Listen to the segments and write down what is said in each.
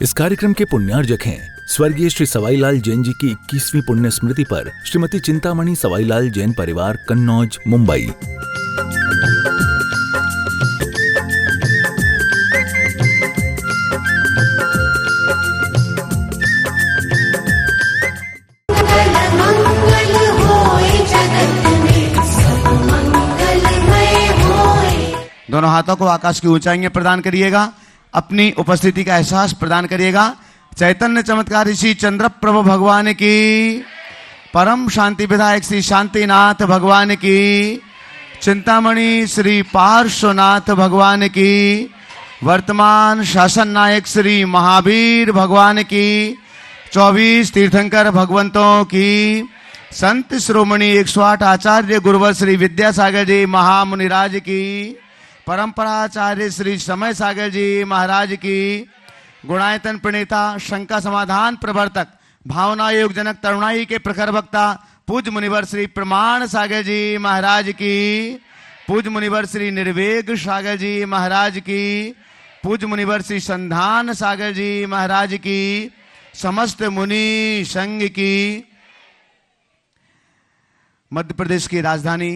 इस कार्यक्रम के पुण्यार्जक हैं स्वर्गीय श्री सवाईलाल जैन जी की 21वीं पुण्य स्मृति पर श्रीमती चिंतामणि सवाईलाल जैन परिवार, कन्नौज, मुंबई। दोनों हाथों को आकाश की ऊंचाई में प्रदान करिएगा। अपनी उपस्थिति का एहसास प्रदान करिएगा। चैतन्य चमत्कार श्री चंद्र प्रभु भगवान की, परम शांति विधायक श्री शांतिनाथ भगवान की, चिंतामणि श्री पार्श्वनाथ भगवान की, वर्तमान शासन नायक श्री महावीर भगवान की, 24 तीर्थंकर भगवंतों की, संत श्रोमणी 108 आचार्य गुरुवर श्री विद्यासागर जी महामुनिराज की, परंपराचार्य श्री समय सागर जी महाराज की, गुणायतन प्रणेता, शंका समाधान प्रवर्तक, भावना योग जनक, तरुणाई के प्रखर वक्ता, पूज्य मुनिवर श्री प्रमाण सागर जी महाराज की, पूज्य मुनिवर श्री निर्वेग सागर जी महाराज की, पूज्य मुनिवर श्री संधान सागर जी महाराज की, समस्त मुनि संघ की, मध्य प्रदेश की राजधानी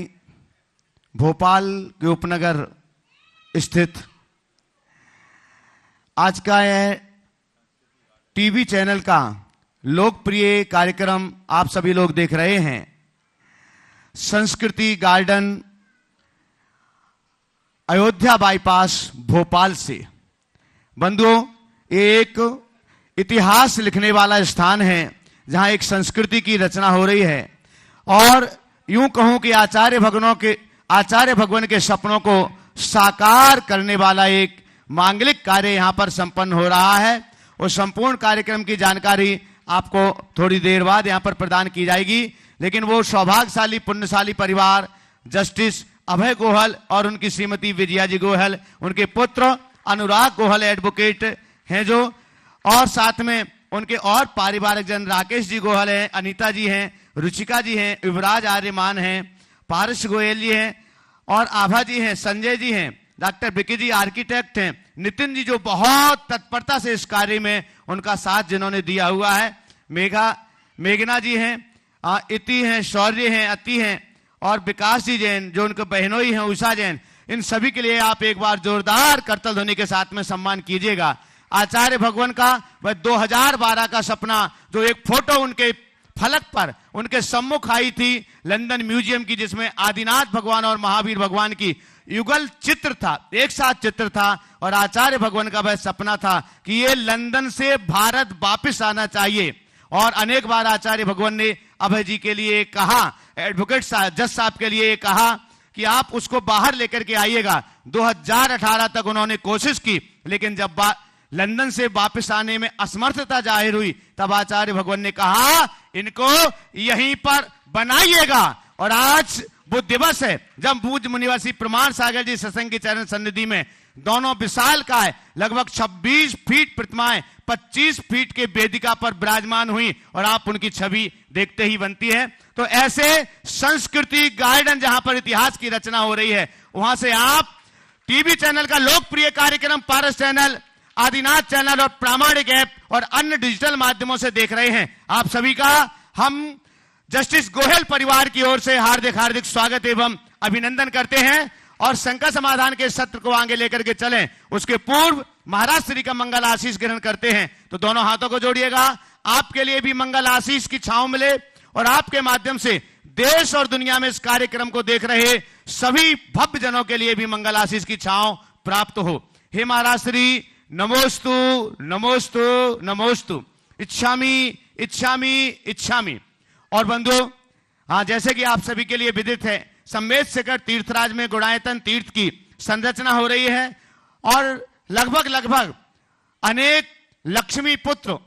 भोपाल के उपनगर स्थित आज का यह टीवी चैनल का लोकप्रिय कार्यक्रम आप सभी लोग देख रहे हैं। संस्कृति गार्डन, अयोध्या बाईपास, भोपाल से। बंधुओं, एक इतिहास लिखने वाला स्थान है जहां एक संस्कृति की रचना हो रही है और यूं कहूं कि आचार्य भगवान के सपनों को साकार करने वाला एक मांगलिक कार्य यहां पर संपन्न हो रहा है। उस संपूर्ण कार्यक्रम की जानकारी आपको थोड़ी देर बाद यहां पर प्रदान की जाएगी। लेकिन वो सौभाग्यशाली पुण्यशाली परिवार जस्टिस अभय गोहल और उनकी श्रीमती विजया जी गोहल, उनके पुत्र अनुराग गोहल एडवोकेट हैं जो, और साथ में उनके और पारिवारिक जन राकेश जी गोहल हैं, अनीता जी हैं, रुचिका जी हैं, युवराज आर्यमान हैं, पारस गोयल जी हैं और आभा जी हैं, संजय जी हैं, डॉक्टर बिकी जी आर्किटेक्ट हैं, नितिन जी जो बहुत तत्परता से इस कार्य में उनका साथ जिन्होंने दिया हुआ है, मेघना जी हैं, इति हैं, शौर्य हैं, अति हैं और विकास जी जैन जो उनके बहनोई हैं, उषा जैन। इन सभी के लिए आप एक बार जोरदार करतल ध्वनि के साथ में सम्मान कीजिएगा। आचार्य भगवान का वह 2012 का सपना जो एक फोटो उनके फलक पर उनके सम्मुख आई थी लंदन म्यूजियम की, जिसमें आदिनाथ भगवान और महावीर भगवान की युगल चित्र था, एक साथ चित्र था, और आचार्य भगवान का वह सपना था कि ये लंदन से भारत वापस आना चाहिए। और अनेक बार आचार्य भगवान ने अभय जी के लिए कहा, एडवोकेट साहब, जज साहब के लिए कहा कि आप उसको बाहर लेकर के आइएगा। 2018 तक उन्होंने कोशिश की, लेकिन जब लंदन से वापस आने में असमर्थता जाहिर हुई तब आचार्य भगवान ने कहा इनको यहीं पर बनाइएगा। और आज वो दिवस है जब पूज्य मुनिवर श्री प्रमाण सागर जी सत्संग की चरण सन्निधि में दोनों विशाल का है लगभग 26 फीट प्रतिमाएं 25 फीट के वेदिका पर विराजमान हुई और आप उनकी छवि देखते ही बनती है। तो ऐसे संस्कृति गार्डन जहां पर इतिहास की रचना हो रही है, वहां से आप टीवी चैनल का लोकप्रिय कार्यक्रम पारस चैनल, आदिनाथ चैनल और प्रामाणिक ऐप और अन्य डिजिटल माध्यमों से देख रहे हैं। आप सभी का हम जस्टिस गोयल परिवार की ओर से हार्दिक हार्दिक स्वागत एवं अभिनंदन करते हैं और शंका समाधान के सत्र को आगे लेकर के चलें उसके पूर्व महाराज श्री का मंगल आशीष ग्रहण करते हैं। तो दोनों हाथों को जोड़िएगा, आपके लिए भी मंगल आशीष की छांव मिले और आपके माध्यम से देश और दुनिया में इस कार्यक्रम को देख रहे सभी भव्य जनों के लिए भी मंगल आशीष की छांव प्राप्त हो। हे महाराज श्री, नमोस्तु नमोस्तु नमोस्तु, इच्छामि इच्छामि इच्छामि। और बंधुओं, हाँ, जैसे कि आप सभी के लिए विदित है, सम्मेद शिखर तीर्थराज में गुणायतन तीर्थ की संरचना हो रही है और लगभग अनेक लक्ष्मी पुत्र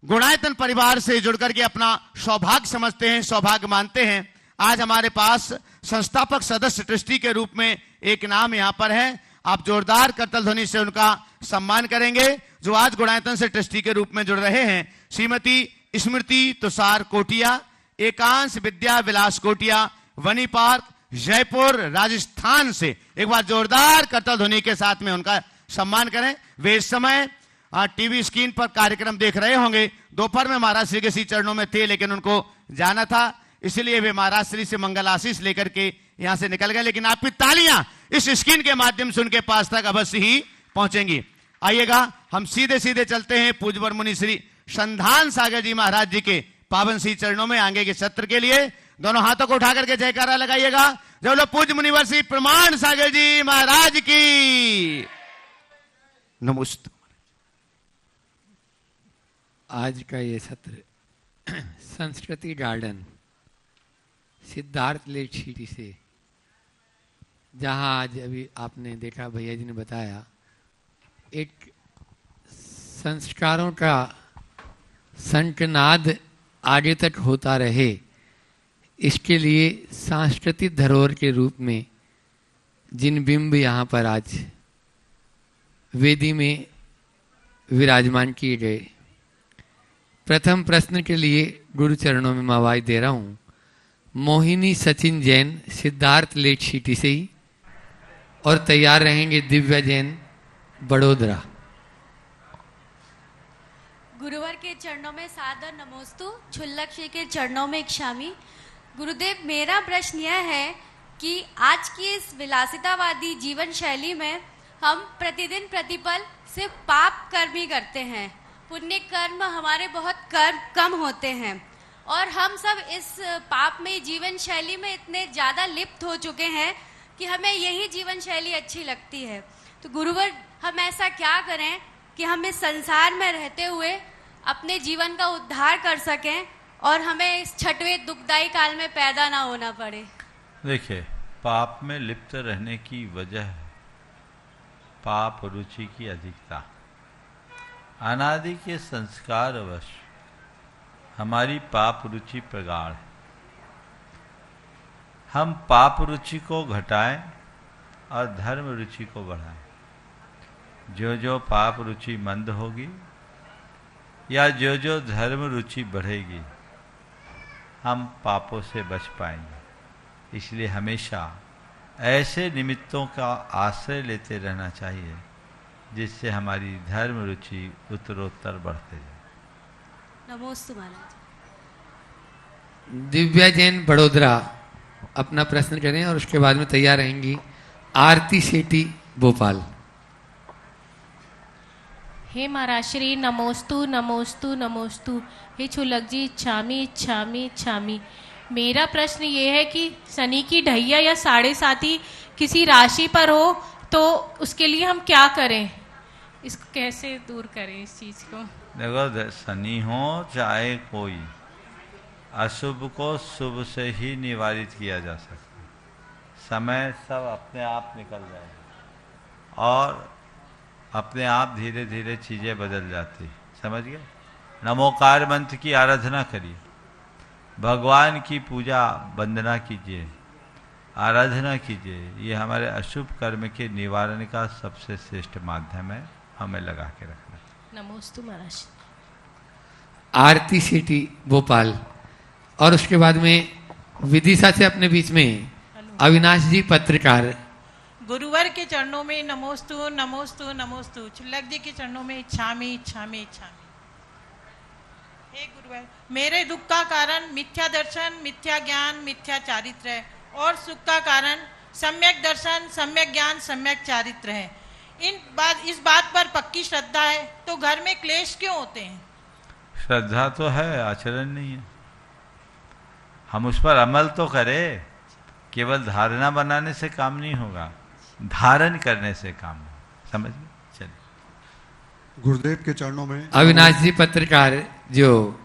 गुणायतन परिवार से जुड़कर के अपना सौभाग्य समझते हैं, सौभाग्य मानते हैं। आज हमारे पास संस्थापक सदस्य ट्रस्टी के रूप में एक नाम यहां पर है। आप जोरदार करतल ध्वनि से उनका सम्मान करेंगे जो आज गुणायतन से ट्रस्टी के रूप में जुड़ रहे हैं। श्रीमती स्मृति तुषार कोटिया, एकांश विद्या विलास कोटिया, वनी पार्क, जयपुर, राजस्थान से। एक बार जोरदार करतल ध्वनि के साथ में उनका सम्मान करें। वे इस समय टीवी स्क्रीन पर कार्यक्रम देख रहे होंगे। दोपहर में महाराज श्री के श्री चरणों में थे, लेकिन उनको जाना था, इसलिए वे महाराज श्री से मंगल आशीष लेकर के यहां से निकल गए। लेकिन आपकी तालियां इस स्क्रीन के माध्यम से उनके पास तक अवश्य ही पहुंचेंगी। आइएगा, हम सीधे सीधे चलते हैं पूज्यवर मुनि श्री संधान सागर जी महाराज जी के पावन श्री चरणों में आगे के सत्र के लिए। दोनों हाथों को उठा करके जयकारा लगाइएगा। जब लोग पूज्य मुनिवर श्री प्रमाण सागर जी महाराज की नमस्ते। आज का ये सत्र संस्कृति गार्डन सिद्धार्थ लेक सिटी से, जहां आज अभी आपने देखा, भैया जी ने बताया, एक संस्कारों का शंखनाद आगे तक होता रहे, इसके लिए सांस्कृतिक धरोहर के रूप में जिन बिंब यहाँ पर आज वेदी में विराजमान किए गए। प्रथम प्रश्न के लिए गुरु चरणों में मैं आवाज दे रहा हूँ मोहिनी सचिन जैन, सिद्धार्थ लेक सिटी से ही, और तैयार रहेंगे दिव्या जैन, बड़ोदरा। गुरुवर के चरणों में सादर नमोस्तु, छुल्लक श्री के चरणों में क्षामी। गुरुदेव, मेरा प्रश्न यह है कि आज की इस विलासितावादी जीवन शैली में हम प्रतिदिन प्रतिपल सिर्फ पाप कर्म ही करते हैं, पुण्य कर्म हमारे बहुत कम होते हैं, और हम सब इस पापमय जीवन शैली में इतने ज़्यादा लिप्त हो चुके हैं कि हमें यही जीवन शैली अच्छी लगती है। तो गुरुवर, हम ऐसा क्या करें कि हम इस संसार में रहते हुए अपने जीवन का उद्धार कर सकें और हमें इस छठवें दुखदायी काल में पैदा ना होना पड़े? देखिए, पाप में लिप्त रहने की वजह है पाप रुचि की अधिकता। अनादि के संस्कारवश हमारी पाप रुचि प्रगाढ़ है। हम पाप रुचि को घटाएं और धर्म रुचि को बढ़ाएं। जो जो पाप रुचि मंद होगी या जो जो धर्म रुचि बढ़ेगी, हम पापों से बच पाएंगे। इसलिए हमेशा ऐसे निमित्तों का आश्रय लेते रहना चाहिए जिससे हमारी धर्म रुचि उत्तरोत्तर बढ़ते जाए। नमोस्तु महाराज। दिव्या जैन, बड़ोदरा, अपना प्रश्न करें और उसके बाद में तैयार रहेंगी आरती सेठी, भोपाल। हे महाराज श्री, नमोस्तु नमोस्तु नमोस्तु। हे छुलक जी, इच्छामी इच्छामी इच्छामी। मेरा प्रश्न ये है कि शनि की ढैया या 7.5 किसी राशि पर हो तो उसके लिए हम क्या करें, इसको कैसे दूर करें इस चीज को? देखो, शनि हो चाहे कोई, अशुभ को शुभ से ही निवारित किया जा सकता है। समय सब अपने आप निकल जाएगा और अपने आप धीरे धीरे चीजें बदल जाती। समझ गए? नमोकार मंत्र की आराधना करिए, भगवान की पूजा वंदना कीजिए, आराधना कीजिए। ये हमारे अशुभ कर्म के निवारण का सबसे श्रेष्ठ माध्यम है, हमें लगा के रखना। नमोस्तु महाराज। आरती सिटी, भोपाल, और उसके बाद में विदिशा से अपने बीच में अविनाश जी, पत्रकार। गुरुवर के चरणों में नमोस्तु नमोस्तु नमोस्तु, छुल्लक जी के चरणों में इच्छामी इच्छामी इच्छामी। हे गुरुवर, मेरे दुख का कारण मिथ्या दर्शन, मिथ्या ज्ञान, मिथ्या चारित्र है, और सुख का कारण सम्यक दर्शन, सम्यक ज्ञान, सम्यक चारित्र है। इस बात पर पक्की श्रद्धा है, तो घर में क्लेश क्यों होते हैं? श्रद्धा तो है, आचरण नहीं है। हम उस पर अमल तो करें। केवल धारणा बनाने से काम नहीं होगा, धारण करने से काम होगा। समझ गए? चलिए। गुरुदेव के चरणों में अविनाश जी, पत्रकार, जो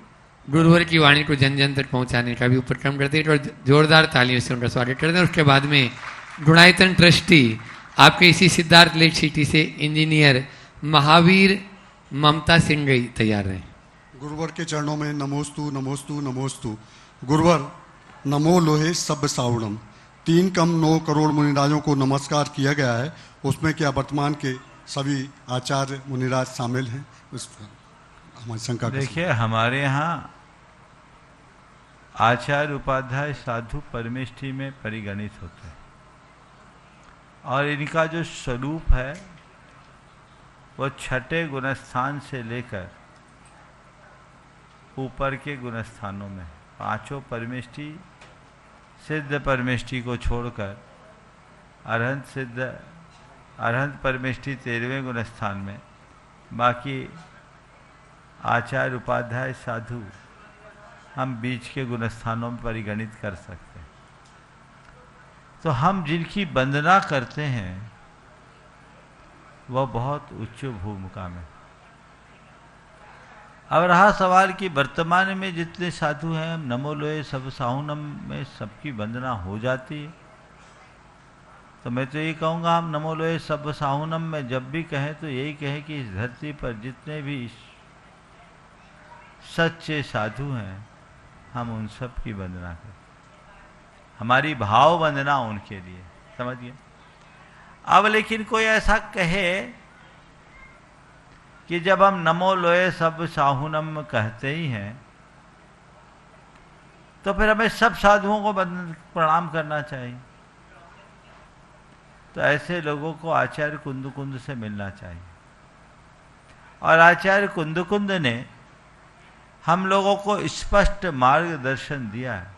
गुरुवर की वाणी को जन जन तक पहुंचाने का भी उपक्रम करते हैं, और जोरदार तालियों से उनका स्वागत करते हैं। उसके बाद में गुणायतन ट्रस्टी, आपके इसी सिद्धार्थ लेक सिटी से इंजीनियर महावीर ममता सिंह तैयार रहे। गुरुवर के चरणों में नमोस्तु नमोस्तु नमोस्तु। गुरुवर, नमो लोहे सब सावणम। 3 कम 9 करोड़ मुनिराजों को नमस्कार किया गया है, उसमें क्या वर्तमान के सभी आचार्य मुनिराज शामिल हैं? उस पर हमारी शंका। देखिए, हमारे यहाँ आचार्य उपाध्याय साधु परमेष्ठी में परिगणित होते हैं, और इनका जो स्वरूप है वो छठे गुणस्थान से लेकर ऊपर के गुणस्थानों में पांचों परमेष्टि सिद्ध परमेष्टि को छोड़कर अरहंत परमेष्टि 13वें गुणस्थान में, बाकी आचार्य उपाध्याय साधु हम बीच के गुणस्थानों में परिगणित कर सकते हैं। तो हम जिनकी वंदना करते हैं वह बहुत उच्च भूमिका में। अब रहा सवाल कि वर्तमान में जितने साधु हैं, नमो लोहे सब साहुनम में सबकी वंदना हो जाती है, तो मैं तो यही कहूँगा हम नमो लोहे सब साहुनम में जब भी कहें तो यही कहें कि इस धरती पर जितने भी सच्चे साधु हैं हम उन सब की वंदना करें, हमारी भाव वंदना उनके लिए, समझिए। अब लेकिन कोई ऐसा कहे कि जब हम नमो लोहे सब साहुनम कहते ही हैं तो फिर हमें सब साधुओं को प्रणाम करना चाहिए, तो ऐसे लोगों को आचार्य कुंदकुंद से मिलना चाहिए। और आचार्य कुंदकुंद ने हम लोगों को स्पष्ट मार्गदर्शन दिया है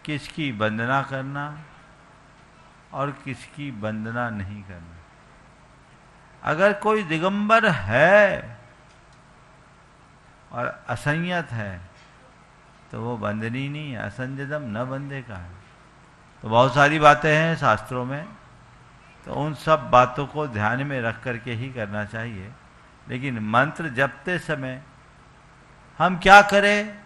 किसकी वंदना करना और किसकी वंदना नहीं करना। अगर कोई दिगंबर है और असंयत है तो वो वंदनीय नहीं है, असंजदम न वंदे का है। तो बहुत सारी बातें हैं शास्त्रों में, तो उन सब बातों को ध्यान में रख करके ही करना चाहिए। लेकिन मंत्र जपते समय हम क्या करें,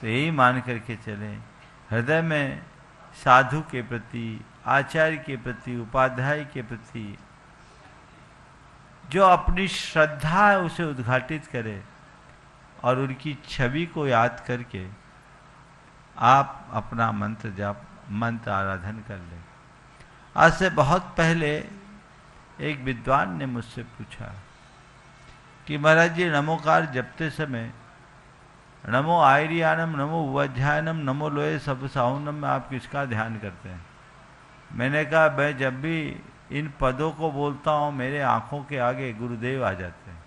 तो यही मान करके चलें, हृदय में साधु के प्रति, आचार्य के प्रति, उपाध्याय के प्रति जो अपनी श्रद्धा है उसे उद्घाटित करे और उनकी छवि को याद करके आप अपना मंत्र जाप, मंत्र आराधन कर लें। आज से बहुत पहले एक विद्वान ने मुझसे पूछा कि महाराज जी नमोकार जपते समय नमो आयरियानम, नमो उपाध्यायनम, नमो लोहे सब साहुनम में आप किसका ध्यान करते हैं? मैंने कहा मैं जब भी इन पदों को बोलता हूँ मेरे आंखों के आगे गुरुदेव आ जाते हैं।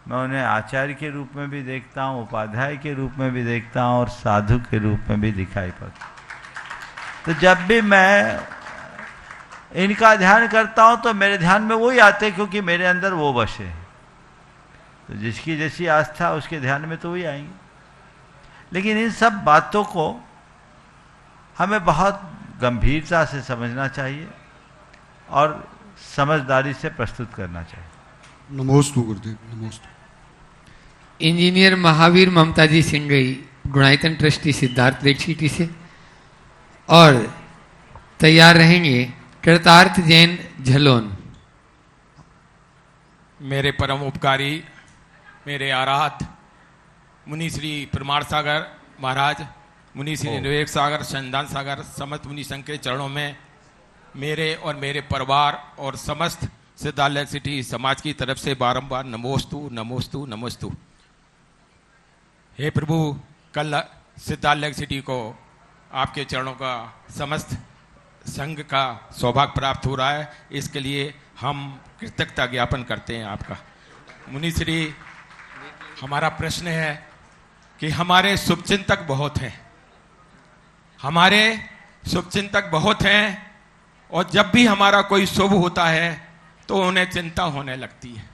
मैं उन्हें आचार्य के रूप में भी देखता हूँ, उपाध्याय के रूप में भी देखता हूँ और साधु के रूप में भी दिखाई पड़ता। तो जब भी मैं इनका ध्यान करता हूँ तो मेरे ध्यान में वही आते हैं क्योंकि मेरे अंदर वो बसे हैं। तो जिसकी जैसी आस्था उसके ध्यान में तो वही आएंगे। लेकिन इन सब बातों को हमें बहुत गंभीरता से समझना चाहिए और समझदारी से प्रस्तुत करना चाहिए। नमोस्तु गुरुदेव, नमोस्तु। Engineer Mahavir Mamtaji Singhai, Gunayatan trustee Siddharth lake city से, और तैयार रहेंगे कृतार्थ जैन झलोन। मेरे परम उपकारी, मेरे आराध मुनि श्री प्रमाण सागर महाराज, मुनि श्री विवेक सागर, संदान सागर, समस्त मुनि संघ के चरणों में मेरे और मेरे परिवार और समस्त सिद्धार्थ लेक सिटी समाज की तरफ से बारंबार नमोस्तु नमोस्तु नमोस्तु। हे प्रभु, कल सिद्धार्थ लेक सिटी को आपके चरणों का समस्त संघ का सौभाग्य प्राप्त हो रहा है, इसके लिए हम कृतज्ञता ज्ञापन करते हैं आपका। मुनि श्री, हमारा प्रश्न है कि हमारे शुभचिंतक बहुत हैं, हमारे शुभचिंतक बहुत हैं, और जब भी हमारा कोई शुभ होता है तो उन्हें चिंता होने लगती है।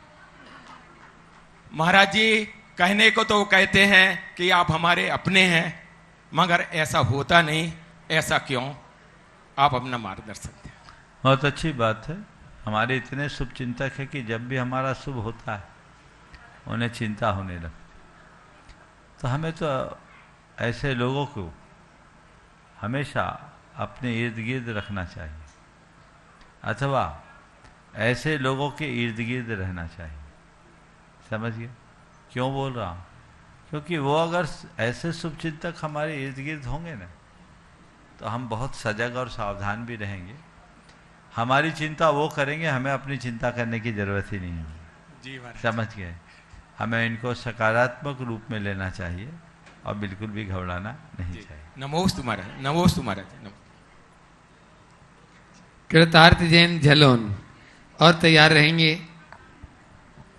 महाराज जी कहने को तो कहते हैं कि आप हमारे अपने हैं, मगर ऐसा होता नहीं, ऐसा क्यों? आप अपना मार्गदर्शन दें। बहुत अच्छी बात है। हमारे इतने शुभ चिंतक है कि जब भी हमारा शुभ होता है उन्हें चिंता होने लगती। तो हमें तो ऐसे लोगों को हमेशा अपने इर्द गिर्द रखना चाहिए, अथवा ऐसे लोगों के इर्द गिर्द रहना चाहिए। समझिए क्यों बोल रहा हूँ? क्योंकि वो अगर ऐसे शुभचिंतक हमारे इर्द गिर्द होंगे ना, तो हम बहुत सजग और सावधान भी रहेंगे। हमारी चिंता वो करेंगे, हमें अपनी चिंता करने की जरूरत ही नहीं है जी महाराज। समझ गए? हमें इनको सकारात्मक रूप में लेना चाहिए और बिल्कुल भी घबराना नहीं चाहिए। नमोस्तु महाराज, नमोस्तु महाराज। कृतार्थ जैन झलोन, और तैयार रहेंगे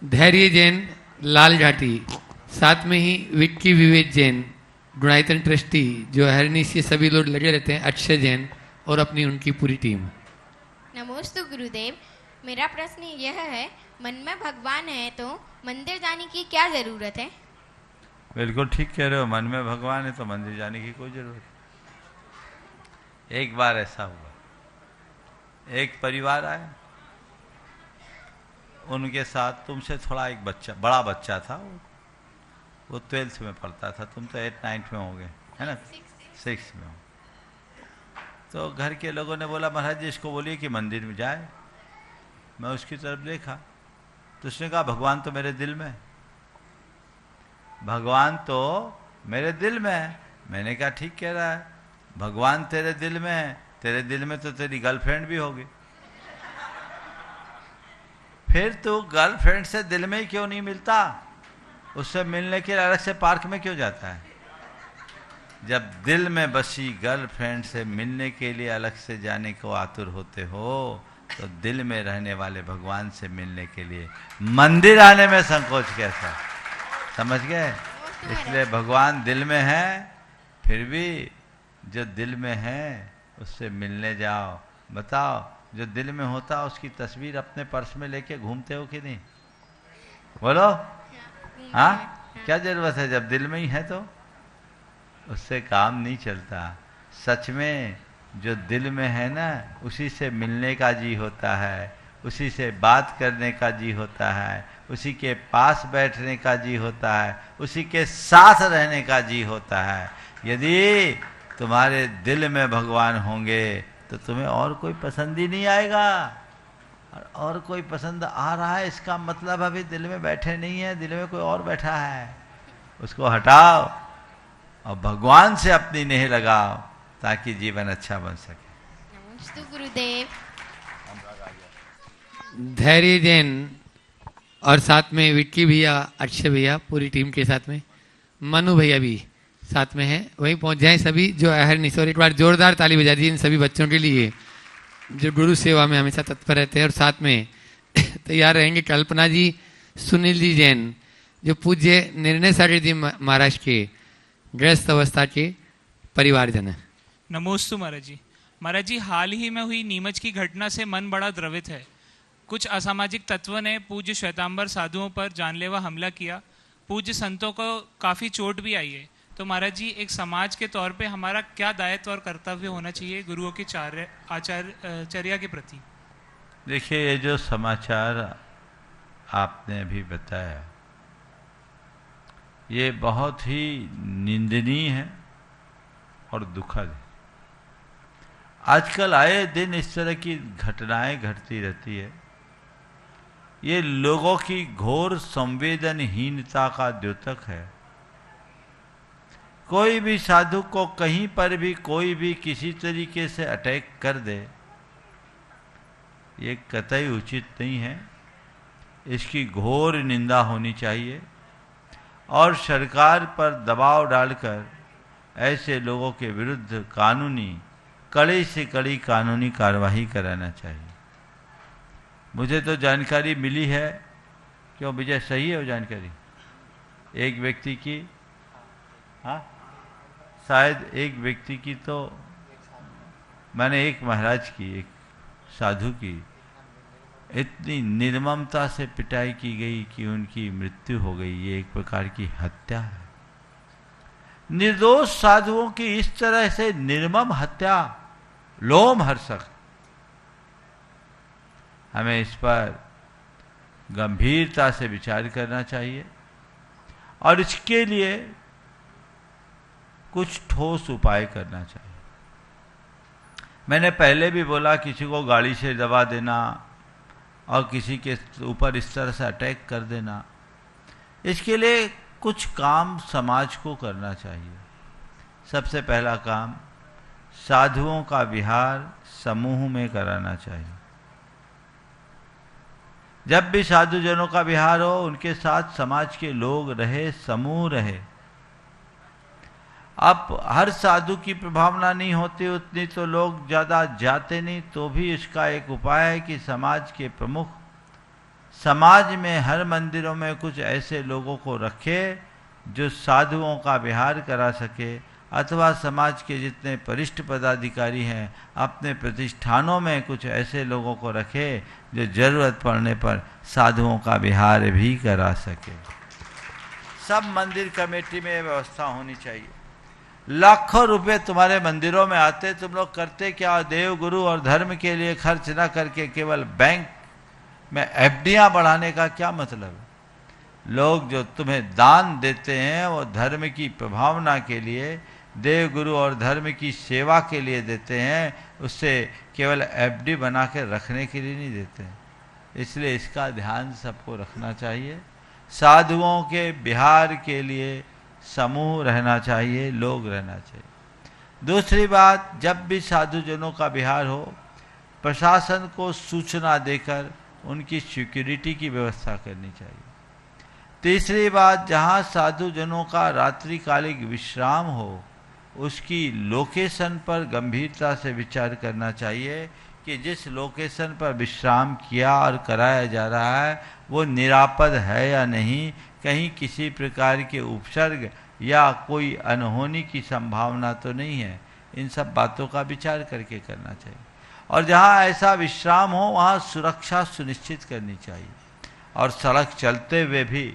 धैर्य जैन लाल घाटी, साथ में ही विक्की विवेक जैन गुणायतन ट्रस्टी जो हरनी से सभी लोग लगे रहते हैं, अक्षय जैन और अपनी उनकी पूरी टीम। नमोस्तु गुरुदेव, मेरा प्रश्न यह है, मन में भगवान है तो मंदिर जाने की क्या जरूरत है? बिल्कुल ठीक कह रहे हो, मन में भगवान है तो मंदिर जाने की कोई जरूरत नहीं। एक बार ऐसा हुआ, एक परिवार आया, उनके साथ तुमसे थोड़ा एक बच्चा, बड़ा बच्चा था, वो 12th में पढ़ता था, तुम तो 8th 9th में होगे, है ना, 6 में हो। तो घर के लोगों ने बोला महाराज जी इसको बोलिए कि मंदिर में जाए। मैं उसकी तरफ देखा तो उसने कहा भगवान तो मेरे दिल में है, भगवान तो मेरे दिल में है। मैंने कहा ठीक कह रहा है, भगवान तेरे दिल में है, तेरे दिल में तो तेरी गर्लफ्रेंड भी होगी, फिर तू गर्लफ्रेंड से दिल में ही क्यों नहीं मिलता? उससे मिलने के लिए अलग से पार्क में क्यों जाता है? जब दिल में बसी गर्लफ्रेंड से मिलने के लिए अलग से जाने को आतुर होते हो तो दिल में रहने वाले भगवान से मिलने के लिए मंदिर आने में संकोच कैसा? समझ गए? इसलिए भगवान दिल में है, फिर भी जो दिल में है उससे मिलने जाओ। बताओ, जो दिल में होता उसकी तस्वीर अपने पर्स में लेके घूमते हो कि नहीं? बोलो हाँ, क्या जरूरत है? जब दिल में ही है तो उससे काम नहीं चलता। सच में जो दिल में है ना, उसी से मिलने का जी होता है, उसी से बात करने का जी होता है, उसी के पास बैठने का जी होता है, उसी के साथ रहने का जी होता है। यदि तुम्हारे दिल में भगवान होंगे तो तुम्हें और कोई पसंद ही नहीं आएगा। और कोई पसंद आ रहा है इसका मतलब अभी दिल में बैठे नहीं है, दिल में कोई और बैठा है। उसको हटाओ और भगवान से अपनी नेह लगाओ ताकि जीवन अच्छा बन सके। नमस्ते गुरुदेव। धैर्य जैन और साथ में विक्की भैया, अक्षय भैया, पूरी टीम के साथ में मनु भैया भी साथ में हैं। वहीं पहुंच जाएं सभी जो अहरनिश। और एक बार जोरदार ताली बजा दी इन सभी बच्चों के लिए जो गुरु सेवा में हमेशा तत्पर रहते हैं। और साथ में तैयार रहेंगे कल्पना जी, सुनील जी जैन जो पूज्य निर्णय सागर जी महाराज के गृहस्थ अवस्था के परिवारजन है। नमोस्तु महाराज जी। महाराज जी, हाल ही में हुई नीमच की घटना से मन बड़ा द्रवित है। कुछ असामाजिक तत्व ने पूज्य श्वेतांबर साधुओं पर जानलेवा हमला किया, पूज्य संतों को काफ़ी चोट भी आई है। तो महाराज जी, एक समाज के तौर पे हमारा क्या दायित्व और कर्तव्य होना चाहिए गुरुओं की आचार्य के प्रति? देखिए, ये जो समाचार आपने अभी बताया ये बहुत ही निंदनीय है और दुखद है। आजकल आए दिन इस तरह की घटनाएं घटती रहती है। ये लोगों की घोर संवेदनहीनता का द्योतक है। कोई भी साधु को कहीं पर भी कोई भी किसी तरीके से अटैक कर दे, ये कतई उचित नहीं है। इसकी घोर निंदा होनी चाहिए और सरकार पर दबाव डालकर ऐसे लोगों के विरुद्ध कानूनी, कड़ी से कड़ी कानूनी कार्रवाई कराना चाहिए। मुझे तो जानकारी मिली है, क्यों विजय सही है वो जानकारी? एक व्यक्ति की, हाँ शायद एक व्यक्ति की, तो मैंने एक महाराज की, एक साधु की इतनी निर्ममता से पिटाई की गई कि उनकी मृत्यु हो गई। ये एक प्रकार की हत्या है। निर्दोष साधुओं की इस तरह से निर्मम हत्या लोमहर्षक। हमें इस पर गंभीरता से विचार करना चाहिए और इसके लिए कुछ ठोस उपाय करना चाहिए। मैंने पहले भी बोला, किसी को गाड़ी से दबा देना और किसी के ऊपर इस तरह से अटैक कर देना, इसके लिए कुछ काम समाज को करना चाहिए। सबसे पहला काम, साधुओं का विहार समूह में कराना चाहिए। जब भी साधुजनों का विहार हो, उनके साथ समाज के लोग रहे, समूह रहे। अब हर साधु की प्रभावना नहीं होती उतनी, तो लोग ज़्यादा जाते नहीं, तो भी इसका एक उपाय है कि समाज के प्रमुख समाज में हर मंदिरों में कुछ ऐसे लोगों को रखे जो साधुओं का विहार करा सके, अथवा समाज के जितने वरिष्ठ पदाधिकारी हैं अपने प्रतिष्ठानों में कुछ ऐसे लोगों को रखे जो जरूरत पड़ने पर साधुओं का विहार भी करा सके। सब मंदिर कमेटी में व्यवस्था होनी चाहिए। लाखों रुपए तुम्हारे मंदिरों में आते, तुम लोग करते क्या? देव गुरु और धर्म के लिए खर्च न करके केवल बैंक में एफडियां बढ़ाने का क्या मतलब है? लोग जो तुम्हें दान देते हैं वो धर्म की प्रभावना के लिए, देव गुरु और धर्म की सेवा के लिए देते हैं, उससे केवल एफडी बना के रखने के लिए नहीं देते हैं। इसलिए इसका ध्यान सबको रखना चाहिए। साधुओं के विहार के लिए समूह रहना चाहिए, लोग रहना चाहिए। दूसरी बात, जब भी साधुजनों का विहार हो, प्रशासन को सूचना देकर उनकी सिक्योरिटी की व्यवस्था करनी चाहिए। तीसरी बात, जहां साधुजनों का रात्रिकालिक विश्राम हो, उसकी लोकेशन पर गंभीरता से विचार करना चाहिए कि जिस लोकेशन पर विश्राम किया और कराया जा रहा है वो निरापद है या नहीं, कहीं किसी प्रकार के उपसर्ग या कोई अनहोनी की संभावना तो नहीं है। इन सब बातों का विचार करके करना चाहिए। और जहाँ ऐसा विश्राम हो वहाँ सुरक्षा सुनिश्चित करनी चाहिए, और सड़क चलते हुए भी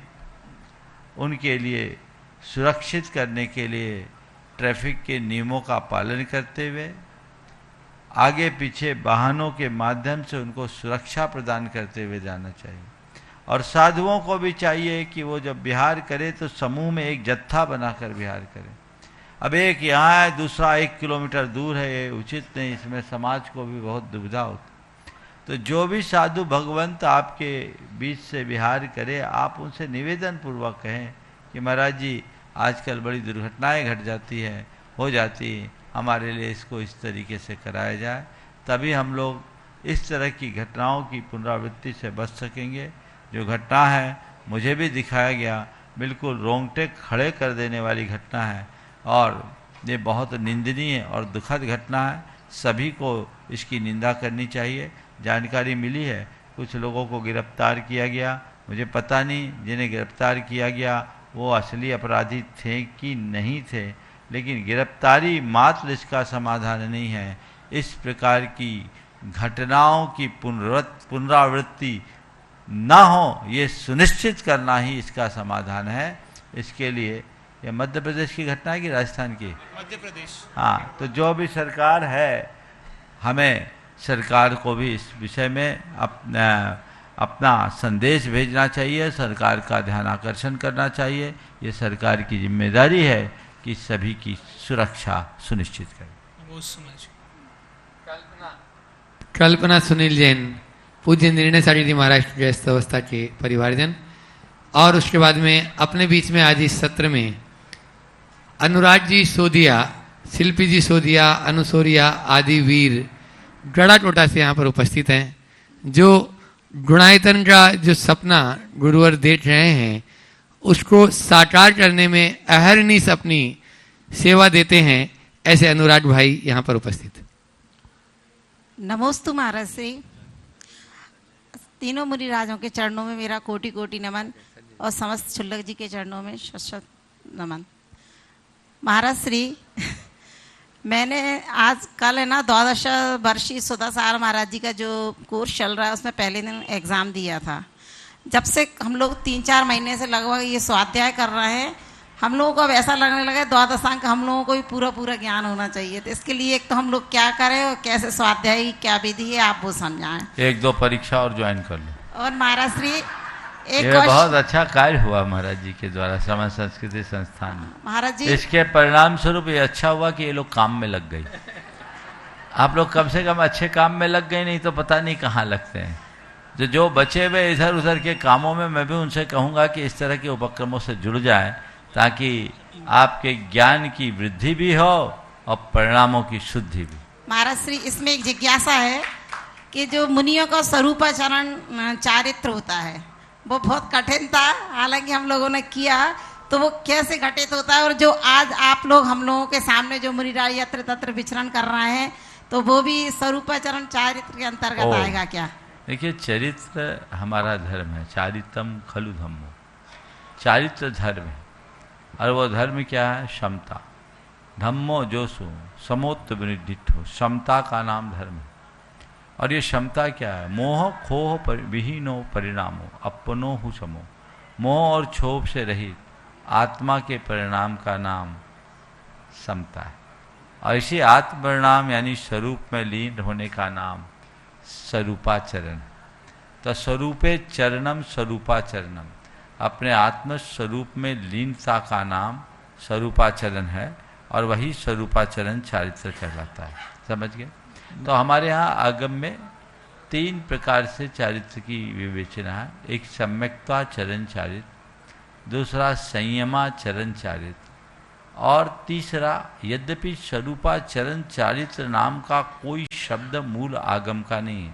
उनके लिए सुरक्षित करने के लिए ट्रैफिक के नियमों का पालन करते हुए आगे पीछे वाहनों के माध्यम से उनको सुरक्षा प्रदान करते हुए जाना चाहिए। और साधुओं को भी चाहिए कि वो जब विहार करे तो समूह में एक जत्था बनाकर विहार करें। अब एक यहाँ है, दूसरा 1 किलोमीटर दूर है, ये उचित नहीं, इसमें समाज को भी बहुत दुविधा होती। तो जो भी साधु भगवंत आपके बीच से विहार करे, आप उनसे निवेदन पूर्वक कहें कि महाराज जी आजकल बड़ी दुर्घटनाएं घट जाती है, हो जाती है, हमारे लिए इसको इस तरीके से कराया जाए, तभी हम लोग इस तरह की घटनाओं की पुनरावृत्ति से बच सकेंगे। जो घटना है मुझे भी दिखाया गया, बिल्कुल रोंगटे खड़े कर देने वाली घटना है, और ये बहुत निंदनीय और दुखद घटना है। सभी को इसकी निंदा करनी चाहिए। जानकारी मिली है कुछ लोगों को गिरफ्तार किया गया, मुझे पता नहीं जिन्हें गिरफ्तार किया गया वो असली अपराधी थे कि नहीं थे, लेकिन गिरफ्तारी मात्र इसका समाधान नहीं है। इस प्रकार की घटनाओं की पुनरावृत्ति ना हो ये सुनिश्चित करना ही इसका समाधान है। इसके लिए ये मध्य प्रदेश की घटना है कि राजस्थान की? मध्य प्रदेश। हाँ, तो जो भी सरकार है, हमें सरकार को भी इस विषय में अपना संदेश भेजना चाहिए, सरकार का ध्यान आकर्षण करना चाहिए। ये सरकार की जिम्मेदारी है कि सभी की सुरक्षा सुनिश्चित करें। कल्पना सुनील जैन, पूज्य निर्णय साड़ी जी महाराज गृहस्थ अवस्था के परिवारजन, और उसके बाद में अपने बीच में आज इस सत्र में अनुराग जी सोदिया, शिल्पी जी सोदिया, अनुसोरिया आदि वीर गड़ा टोटा से यहाँ पर उपस्थित हैं, जो गुणायतन का जो सपना गुरुवर देख रहे हैं उसको साकार करने में अहरनिश अपनी सेवा देते हैं। ऐसे अनुराग भाई यहाँ पर उपस्थित। नमोस्तु महाराज से तीनों मुनि राजों के चरणों में मेरा कोटि कोटि नमन, और समस्त क्षुल्लक जी के चरणों में शत नमन। महाराज श्री मैंने आज कल है ना 12 वर्षीय सुधासार महाराज जी का जो कोर्स चल रहा है उसमें पहले दिन एग्ज़ाम दिया था। जब से हम लोग 3-4 महीने से लगभग ये स्वाध्याय कर रहे हैं, हम लोगों को अब ऐसा लगने लगा द्वादशांक हम लोगों को भी पूरा ज्ञान होना चाहिए। तो इसके लिए एक तो हम लोग क्या करें और कैसे स्वाध्याय क्या विधि है आप वो समझाएं। 1-2 परीक्षा और ज्वाइन कर लो। और महाराज श्री एक ये बहुत अच्छा कार्य हुआ महाराज जी के द्वारा समाज संस्कृति संस्थान में। महाराज जी इसके परिणाम स्वरूप ये अच्छा हुआ कि ये लोग काम में लग गए। आप लोग कम से कम अच्छे काम में लग गए, नहीं तो पता नहीं कहाँ लगते हैं। जो बचे हुए इधर उधर के कामों में मैं भी उनसे कहूँगा कि इस तरह के उपक्रमों से जुड़ जाए, ताकि आपके ज्ञान की वृद्धि भी हो और परिणामों की शुद्धि भी। महाराज श्री इसमें एक जिज्ञासा है कि जो मुनियों का स्वरूपाचरण चारित्र होता है वो बहुत कठिन था, हालांकि हम लोगों ने किया तो वो कैसे घटित होता है, और जो आज आप लोग हम लोगों के सामने जो मुनिराज यत्र तत्र विचरण कर रहे हैं, तो वो भी स्वरूपाचरण चारित्र के अंतर्गत आएगा क्या? देखिए, चरित्र हमारा धर्म है, चारित्रम खलु धम्मो, चारित्र धर्म है। और वो धर्म क्या है? क्षमता। धम्मो जो सो समोत्त विनिधिठो, क्षमता का नाम धर्म है। और ये क्षमता क्या है? मोह खोह विहीनो परिणामो अपनो हु समो, मोह और क्षोभ से रहित आत्मा के परिणाम का नाम समता है। और इसी आत्म परिणाम यानी स्वरूप में लीन होने का नाम स्वरूपाचरण। तो स्वरूपे चरणम स्वरूपाचरणम, अपने आत्म स्वरूप में लीनता का नाम स्वरूपाचरण है, और वही स्वरूपाचरण चारित्र कहलाता है। समझ गए? तो हमारे यहाँ आगम में 3 प्रकार से चारित्र की विवेचना है। एक सम्यक्ताचरण चारित्र, दूसरा संयमाचरण चारित्र, और तीसरा, यद्यपि स्वरूपाचरण चारित्र नाम का कोई शब्द मूल आगम का नहीं है,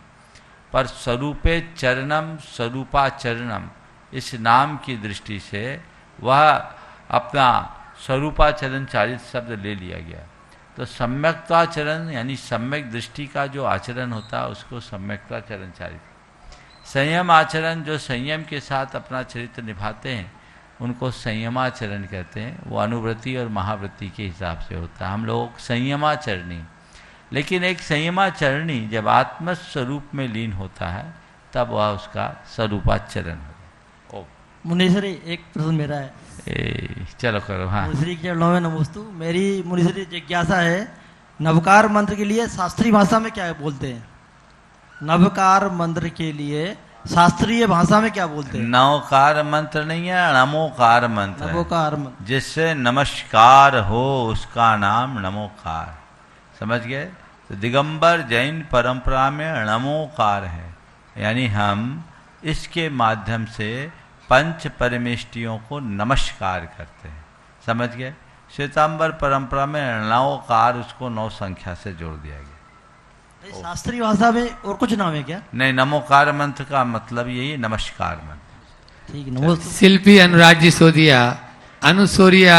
पर स्वरूपे चरणम स्वरूपाचरणम इस नाम की दृष्टि से वह अपना स्वरूपाचरण चारित्र शब्द ले लिया गया। तो सम्यक्ताचरण यानी सम्यक दृष्टि का जो आचरण होता है उसको सम्यक्ताचरण चारित्र। संयम आचरण जो संयम के साथ अपना चरित्र निभाते हैं उनको संयमाचरण कहते हैं। वो अनुवृत्ति और महावृत्ति के हिसाब से होता है। हम लोग संयमाचरणी, लेकिन एक संयमाचरणी जब आत्मस्वरूप में लीन होता है तब वह उसका स्वरूपाचरण होगा। मुनीश्री, एक प्रश्न मेरा है। चलो करो। हाँ, मुनीश्री के चरणों में नमोस्तु। मेरी मुनीश्री जिज्ञासा है, नवकार मंत्र के लिए शास्त्रीय भाषा में क्या बोलते हैं? नवकार मंत्र के लिए शास्त्रीय भाषा में क्या बोलते हैं? नवकार मंत्र नहीं है, नमोकार मंत्र है। नमोकार मंत्र जिससे नमस्कार हो उसका नाम नमोकार। समझ गए? तो दिगंबर जैन परंपरा में नमोकार है, यानी हम इसके माध्यम से पंच परमेष्टियों को नमस्कार करते हैं। समझ गए? श्वेतांबर परंपरा में नवकार, उसको 9 संख्या से जोड़ दिया गया। शास्त्रीय भाषा में और कुछ नाम है क्या? नहीं, नमोकार मंत्र का मतलब यही नमस्कार मंत्र। ठीक, नमस्ते। शिल्पी अनुराग जी सोदिया, अनुसोरिया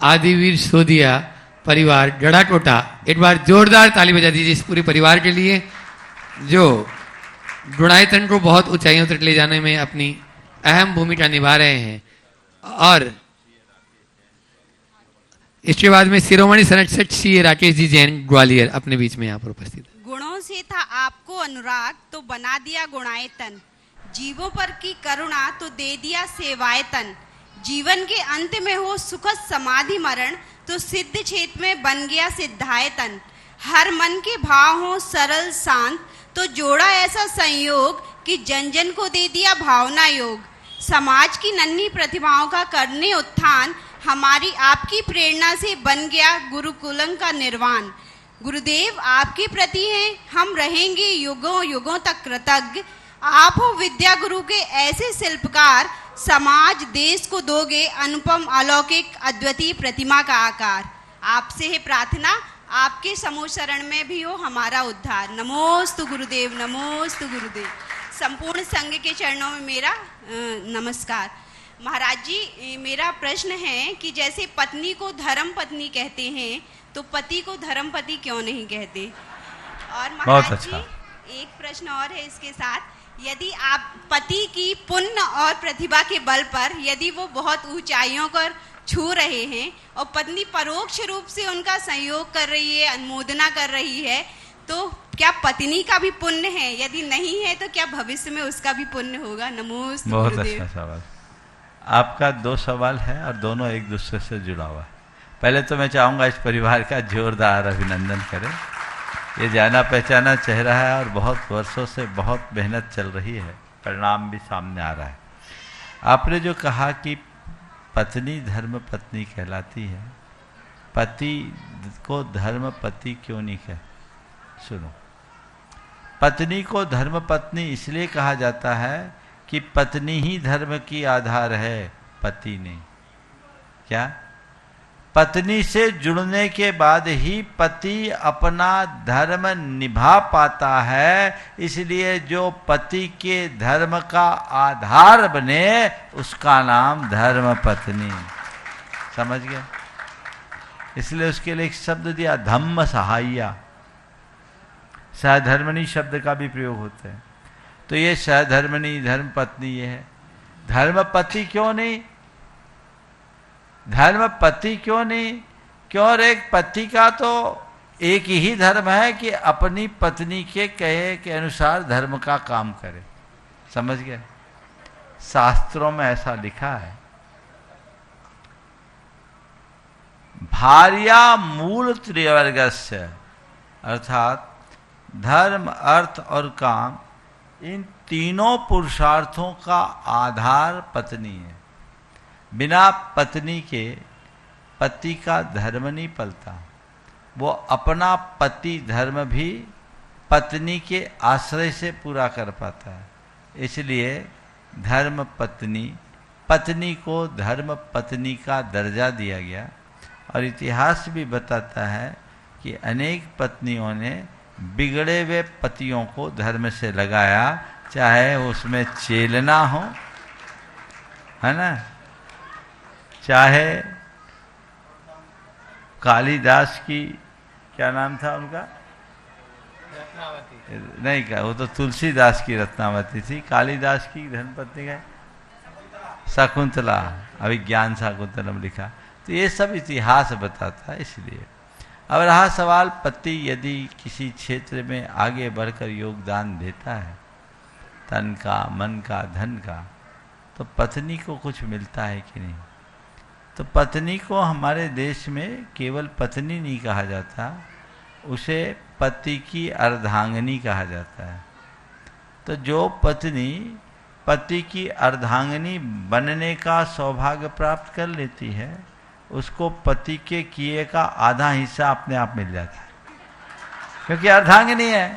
आदिवीर सोदिया परिवार गढ़ा टोटा, एक बार जोरदार ताली बजा दीजिए इस पूरे परिवार के लिए जो गुणायतन को बहुत ऊंचाइयों तक ले जाने में अपनी अहम भूमिका निभा रहे हैं। और इसके बाद में शिरोमणि संरक्षक श्री राकेश जी जैन ग्वालियर अपने बीच में यहाँ पर उपस्थित है। गुणों से था आपको अनुराग तो बना दिया गुणायतन, जीवों पर की करुणा तो दे दिया सेवायतन, जीवन के अंत में हो सुखद समाधि मरण तो सिद्ध क्षेत्र में बन गया सिद्धायतन, हर मन के भाव हो सरल शांत तो जोड़ा ऐसा संयोग कि जन जन को दे दिया भावना योग, समाज की नन्ही प्रतिभाओं का करने उत्थान हमारी आपकी प्रेरणा से बन गया गुरुकुलम का निर्वाण। गुरुदेव आपके प्रति हैं हम रहेंगे युगों युगों तक कृतज्ञ, आप हो विद्या गुरु के ऐसे शिल्पकार, समाज देश को दोगे अनुपम अलौकिक अद्वितीय प्रतिमा का आकार। आपसे है प्रार्थना आपके समूह शरण में भी हो हमारा उद्धार। नमोस्तु गुरुदेव, नमोस्तु गुरुदेव। संपूर्ण संघ के चरणों में मेरा नमस्कार। महाराज जी, मेरा प्रश्न है कि जैसे पत्नी को धर्म पत्नी कहते हैं तो पति को धर्म पति क्यों नहीं कहते? और महाराज जी, एक प्रश्न और है इसके साथ, यदि आप पति की पुण्य और प्रतिभा के बल पर यदि वो बहुत ऊंचाइयों पर छू रहे हैं और पत्नी परोक्ष रूप से उनका सहयोग कर रही है, अनुमोदना कर रही है, तो क्या पत्नी का भी पुण्य है? यदि नहीं है तो क्या भविष्य में उसका भी पुण्य होगा? नमोस्तु बहुत अच्छा सवाल। आपका 2 सवाल है और दोनों एक दूसरे से जुड़ा हुआ है। पहले तो मैं चाहूँगा इस परिवार का जोरदार अभिनंदन करें। ये जाना पहचाना चेहरा है और बहुत वर्षों से बहुत मेहनत चल रही है, परिणाम भी सामने आ रहा है। आपने जो कहा कि पत्नी धर्म पत्नी कहलाती है, पति को धर्म पति क्यों नहीं कह? सुनो, पत्नी को धर्म पत्नी इसलिए कहा जाता है कि पत्नी ही धर्म की आधार है, पति नहीं। क्या? पत्नी से जुड़ने के बाद ही पति अपना धर्म निभा पाता है, इसलिए जो पति के धर्म का आधार बने उसका नाम धर्म पत्नी। समझ गए? इसलिए उसके लिए एक शब्द दिया, धम्म सहाय्या। सहधर्मणी शब्द का भी प्रयोग होता है। तो ये सहधर्मणी, धर्म पत्नी ये है। धर्मपति क्यों नहीं? धर्मपति क्यों नहीं? क्यों? एक पति का तो एक ही धर्म है कि अपनी पत्नी के कहे के अनुसार धर्म का काम करे। समझ गए? शास्त्रों में ऐसा लिखा है, भार्या मूल त्रिवर्गस्य, अर्थात धर्म, अर्थ और काम, इन तीनों पुरुषार्थों का आधार पत्नी है। बिना पत्नी के पति का धर्म नहीं पलता। वो अपना पति धर्म भी पत्नी के आश्रय से पूरा कर पाता है। इसलिए धर्म पत्नी, पत्नी को धर्म पत्नी का दर्जा दिया गया। और इतिहास भी बताता है कि अनेक पत्नियों ने बिगड़े हुए पतियों को धर्म से लगाया, चाहे उसमें चेलना हो, है ना, चाहे कालिदास की, क्या नाम था उनका, नहीं का, वो तो तुलसीदास की रत्नावती थी। कालिदास की धर्मपत्नी का शकुंतला, अभिज्ञान शाकुंतलम लिखा। तो ये सब इतिहास बताता है। इसलिए अब रहा सवाल, पति यदि किसी क्षेत्र में आगे बढ़कर योगदान देता है, तन का, मन का, धन का, तो पत्नी को कुछ मिलता है कि नहीं? तो पत्नी को हमारे देश में केवल पत्नी नहीं कहा जाता, उसे पति की अर्धांगिनी कहा जाता है। तो जो पत्नी पति की अर्धांगिनी बनने का सौभाग्य प्राप्त कर लेती है, उसको पति के किए का आधा हिस्सा अपने आप मिल जाता है, क्योंकि अर्धांगिनी है।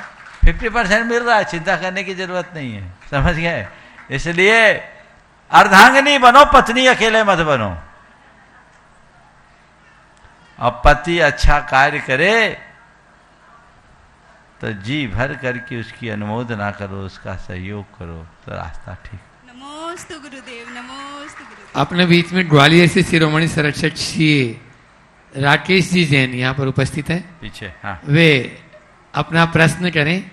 50% मिल रहा है, चिंता करने की जरूरत नहीं है। समझ गए? इसलिए अर्धांगिनी बनो, पत्नी अकेले मत बनो। अब पति अच्छा कार्य करे तो जी भर करके उसकी अनुमोदना करो, उसका सहयोग करो, तो रास्ता ठीक। नमोस्तु गुरुदेव, नमोस्तु गुरुदेव। अपने बीच में ग्वालियर से शिरोमणि संरक्षक श्री राकेश जी जैन यहाँ पर उपस्थित हैं पीछे। हाँ, वे अपना प्रश्न करें।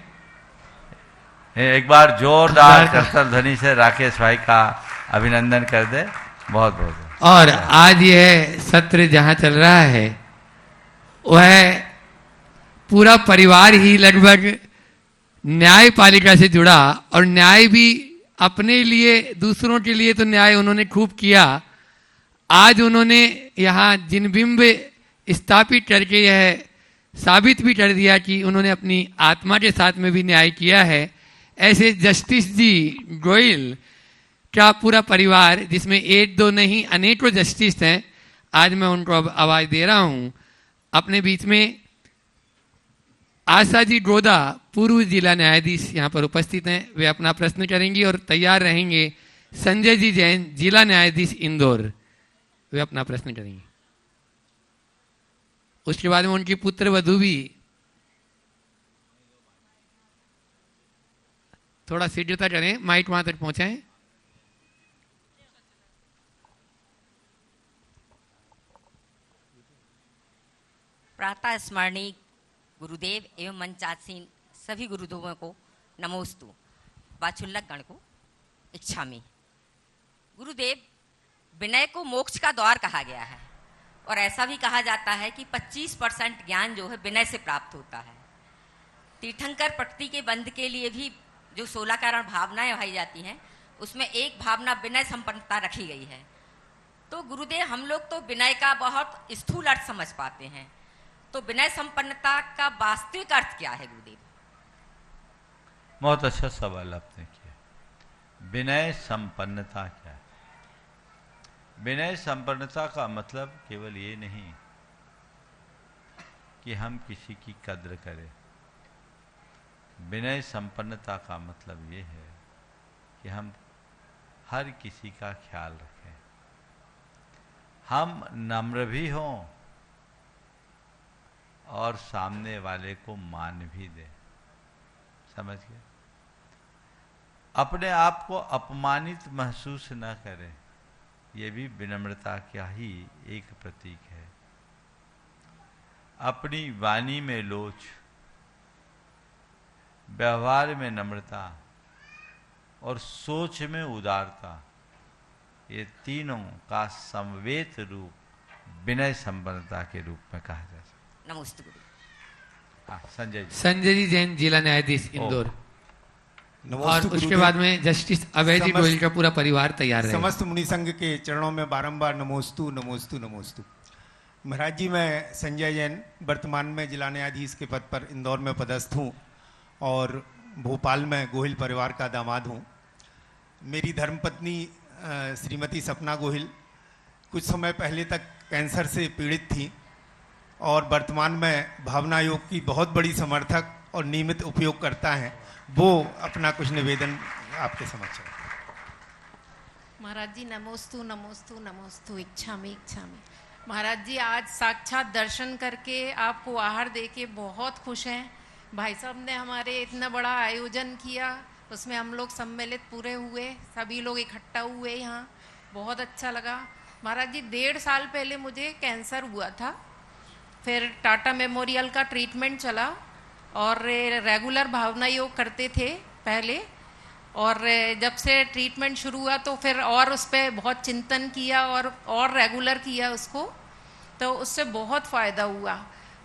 एक बार जोरदार करतल ध्वनि से राकेश भाई का अभिनंदन कर दे। बहुत बहुत। और आज यह सत्र जहाँ चल रहा है वह पूरा परिवार ही लगभग न्यायपालिका से जुड़ा, और न्याय भी अपने लिए, दूसरों के लिए तो न्याय उन्होंने खूब किया। आज उन्होंने यहाँ जिनबिंब स्थापित करके यह साबित भी कर दिया कि उन्होंने अपनी आत्मा के साथ में भी न्याय किया है। ऐसे जस्टिस जी गोयल का पूरा परिवार, जिसमें एक दो नहीं अनेकों जस्टिस हैं, आज मैं उनको अब आवाज दे रहा हूं। अपने बीच में आशा जी गोदा, पूर्व जिला न्यायाधीश यहाँ पर उपस्थित हैं। वे अपना प्रश्न करेंगी और तैयार रहेंगे संजय जी जैन, जिला न्यायाधीश इंदौर, वे अपना प्रश्न करेंगे। उसके बाद में उनकी पुत्र वधू भी थोड़ा शीघ्रता करें, माइक वहां तक पहुंचाएं। प्रातः स्मरणीय गुरुदेव एवं मंचासीन सभी गुरुदेवों को नमोस्तु, वाचुल्लक गण को इच्छामि। गुरुदेव, विनय को मोक्ष का द्वार कहा गया है, और ऐसा भी कहा जाता है कि 25% ज्ञान जो है विनय से प्राप्त होता है। तीर्थंकर प्रकृति के बंध के लिए भी जो 16 कारण भावनाएं भाई जाती हैं, उसमें एक भावना विनय संपन्नता रखी गई है। तो गुरुदेव, हम लोग तो विनय का बहुत स्थूल अर्थ समझ पाते हैं, तो विनय संपन्नता का वास्तविक अर्थ क्या है गुरुदेव? बहुत अच्छा सवाल आपने किया। विनय संपन्नता क्या है? विनय संपन्नता का मतलब केवल ये नहीं कि हम किसी की कद्र करें। विनय संपन्नता का मतलब ये है कि हम हर किसी का ख्याल रखें, हम नम्र भी हों और सामने वाले को मान भी दें। समझ गए? अपने आप को अपमानित महसूस न करें, ये भी विनम्रता का ही एक प्रतीक है। अपनी वाणी में लोच, व्यवहार में नम्रता और सोच में उदारता, ये तीनों का समवेत रूप विनय संपन्नता के रूप में कहा जा सकता। नमस्ते गुरु। हाँ, संजय जी जैन, जिला न्यायाधीश इंदौर। और उसके बाद में जस्टिस अभय जी गोयल का पूरा परिवार तैयार है। समस्त मुनि संघ के चरणों में बारंबार नमोस्तु नमोस्तु नमोस्तु। महाराज जी, मैं संजय जैन वर्तमान में जिला न्यायाधीश के पद पर इंदौर में पदस्थ हूँ और भोपाल में गोहिल परिवार का दामाद हूँ। मेरी धर्मपत्नी श्रीमती सपना गोहिल कुछ समय पहले तक कैंसर से पीड़ित थी और वर्तमान में भावना योग की बहुत बड़ी समर्थक और नियमित उपयोग करता है। वो अपना कुछ निवेदन आपके समक्ष है। महाराज जी नमोस्तु नमोस्तु नमोस्तु। इच्छामि इच्छामि। महाराज जी, आज साक्षात दर्शन करके, आपको आहार देके बहुत खुश हैं। भाई साहब ने हमारे इतना बड़ा आयोजन किया, उसमें हम लोग सम्मिलित पूरे हुए, सभी लोग इकट्ठा हुए यहाँ, बहुत अच्छा लगा। महाराज जी, 1.5 साल पहले मुझे कैंसर हुआ था, फिर टाटा मेमोरियल का ट्रीटमेंट चला और रेगुलर भावना योग करते थे पहले, और जब से ट्रीटमेंट शुरू हुआ तो फिर और उस पर बहुत चिंतन किया और रेगुलर किया उसको, तो उससे बहुत फ़ायदा हुआ।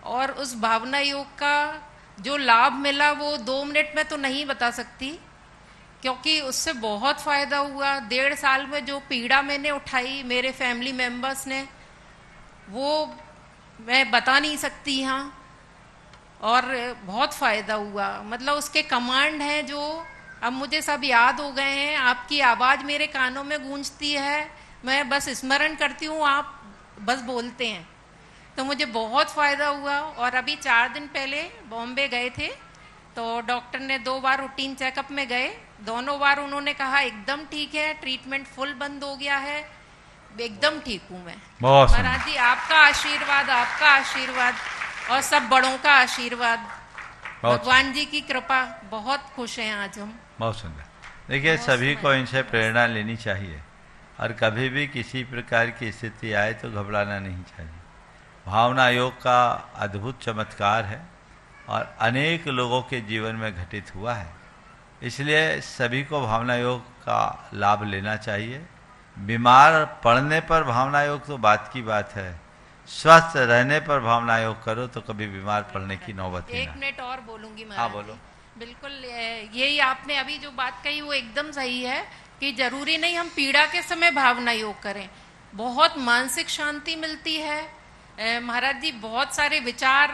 और उस भावना योग का जो लाभ मिला वो 2 मिनट में तो नहीं बता सकती, क्योंकि उससे बहुत फ़ायदा हुआ। 1.5 साल में जो पीड़ा मैंने उठाई मेरे फैमिली मेम्बर्स ने, वो मैं बता नहीं सकती यहाँ, और बहुत फ़ायदा हुआ। मतलब उसके कमांड हैं जो अब मुझे सब याद हो गए हैं। आपकी आवाज़ मेरे कानों में गूंजती है, मैं बस स्मरण करती हूँ, आप बस बोलते हैं, तो मुझे बहुत फ़ायदा हुआ। और अभी 4 दिन पहले बॉम्बे गए थे, तो डॉक्टर ने 2 बार रूटीन चेकअप में गए, दोनों बार उन्होंने कहा एकदम ठीक है, ट्रीटमेंट फुल बंद हो गया है, एकदम ठीक हूँ मैं। महाराज जी, आपका आशीर्वाद और सब बड़ों का आशीर्वाद, भगवान जी की कृपा, बहुत खुश हैं आज हम। बहुत सुंदर। देखिए, सभी को इनसे प्रेरणा लेनी चाहिए और कभी भी किसी प्रकार की स्थिति आए तो घबराना नहीं चाहिए। भावना योग का अद्भुत चमत्कार है और अनेक लोगों के जीवन में घटित हुआ है, इसलिए सभी को भावना योग का लाभ लेना चाहिए। बीमार पड़ने पर भावना योग तो बात की बात है, स्वस्थ रहने पर भावना योग करो तो कभी बीमार पड़ने की नौबत नहीं। 1 मिनट और बोलूंगी महाराज। हाँ, बोलो। बिल्कुल, यही आपने अभी जो बात कही वो एकदम सही है कि जरूरी नहीं हम पीड़ा के समय भावना योग करें, बहुत मानसिक शांति मिलती है। महाराज जी, बहुत सारे विचार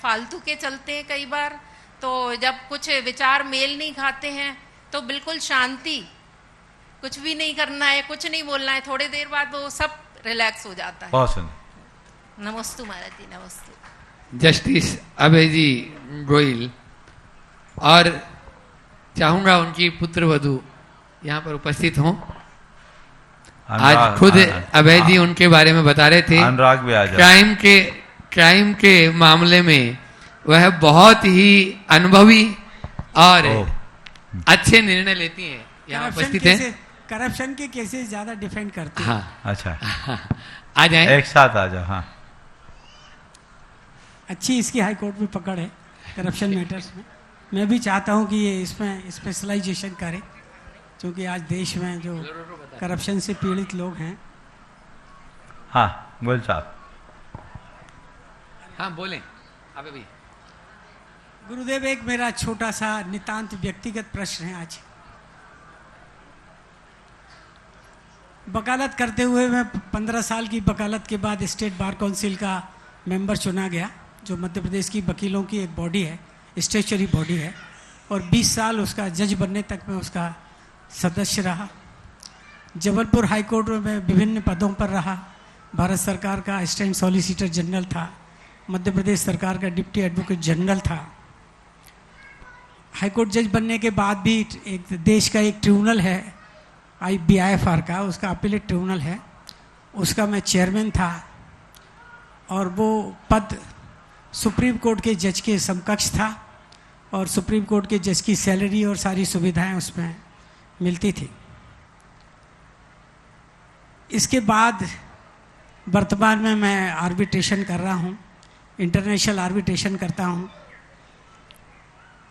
फालतू के चलते हैं कई बार, तो जब कुछ विचार मेल नहीं खाते हैं तो बिल्कुल शांति, कुछ भी नहीं करना है, कुछ नहीं बोलना है, थोड़ी देर बाद वो सब रिलैक्स हो जाता है। बहुत सुंदर। नमस्ते महाराज जी, नमस्ते। जस्टिस अभय जी गोयल, और चाहूंगा उनकी पुत्र वधू यहाँ पर उपस्थित हों। आज खुद अभय जी उनके बारे में बता रहे थे, अनुराग भी आ जाए। क्राइम के मामले में वह बहुत ही अनुभवी और अच्छे निर्णय लेती हैं। यहाँ उपस्थित हैं। करप्शन के केसेस ज्यादा डिफेंड करते हैं। हाँ, अच्छा, आ जाए, एक साथ आ जाओ। हाँ, अच्छी इसकी हाई कोर्ट में पकड़ है करप्शन मैटर्स में। मैं भी चाहता हूं कि ये इसमें स्पेशलाइजेशन करे, क्योंकि आज देश में जो करप्शन से पीड़ित लोग हैं। हाँ, बोल साहब। हाँ, बोलें आप अभी। गुरुदेव, एक मेरा छोटा सा नितांत व्यक्तिगत प्रश्न है। आज वकालत करते हुए मैं 15 साल की वकालत के बाद स्टेट बार काउंसिल का मेंबर चुना गया, जो मध्य प्रदेश की वकीलों की एक बॉडी है, स्टेचुरी बॉडी है, और 20 साल उसका जज बनने तक मैं उसका सदस्य रहा। जबलपुर हाई कोर्ट में मैं विभिन्न पदों पर रहा। भारत सरकार का असिस्टेंट सॉलिसिटर जनरल था, मध्य प्रदेश सरकार का डिप्टी एडवोकेट जनरल था। हाई कोर्ट जज बनने के बाद भी एक देश का एक ट्रिब्यूनल है IBIFR का, उसका अपीलेट ट्रिब्यूनल है, उसका मैं चेयरमैन था, और वो पद सुप्रीम कोर्ट के जज के समकक्ष था, और सुप्रीम कोर्ट के जज की सैलरी और सारी सुविधाएं उसमें मिलती थी। इसके बाद वर्तमान में मैं आर्बिट्रेशन कर रहा हूँ, इंटरनेशनल आर्बिट्रेशन करता हूँ।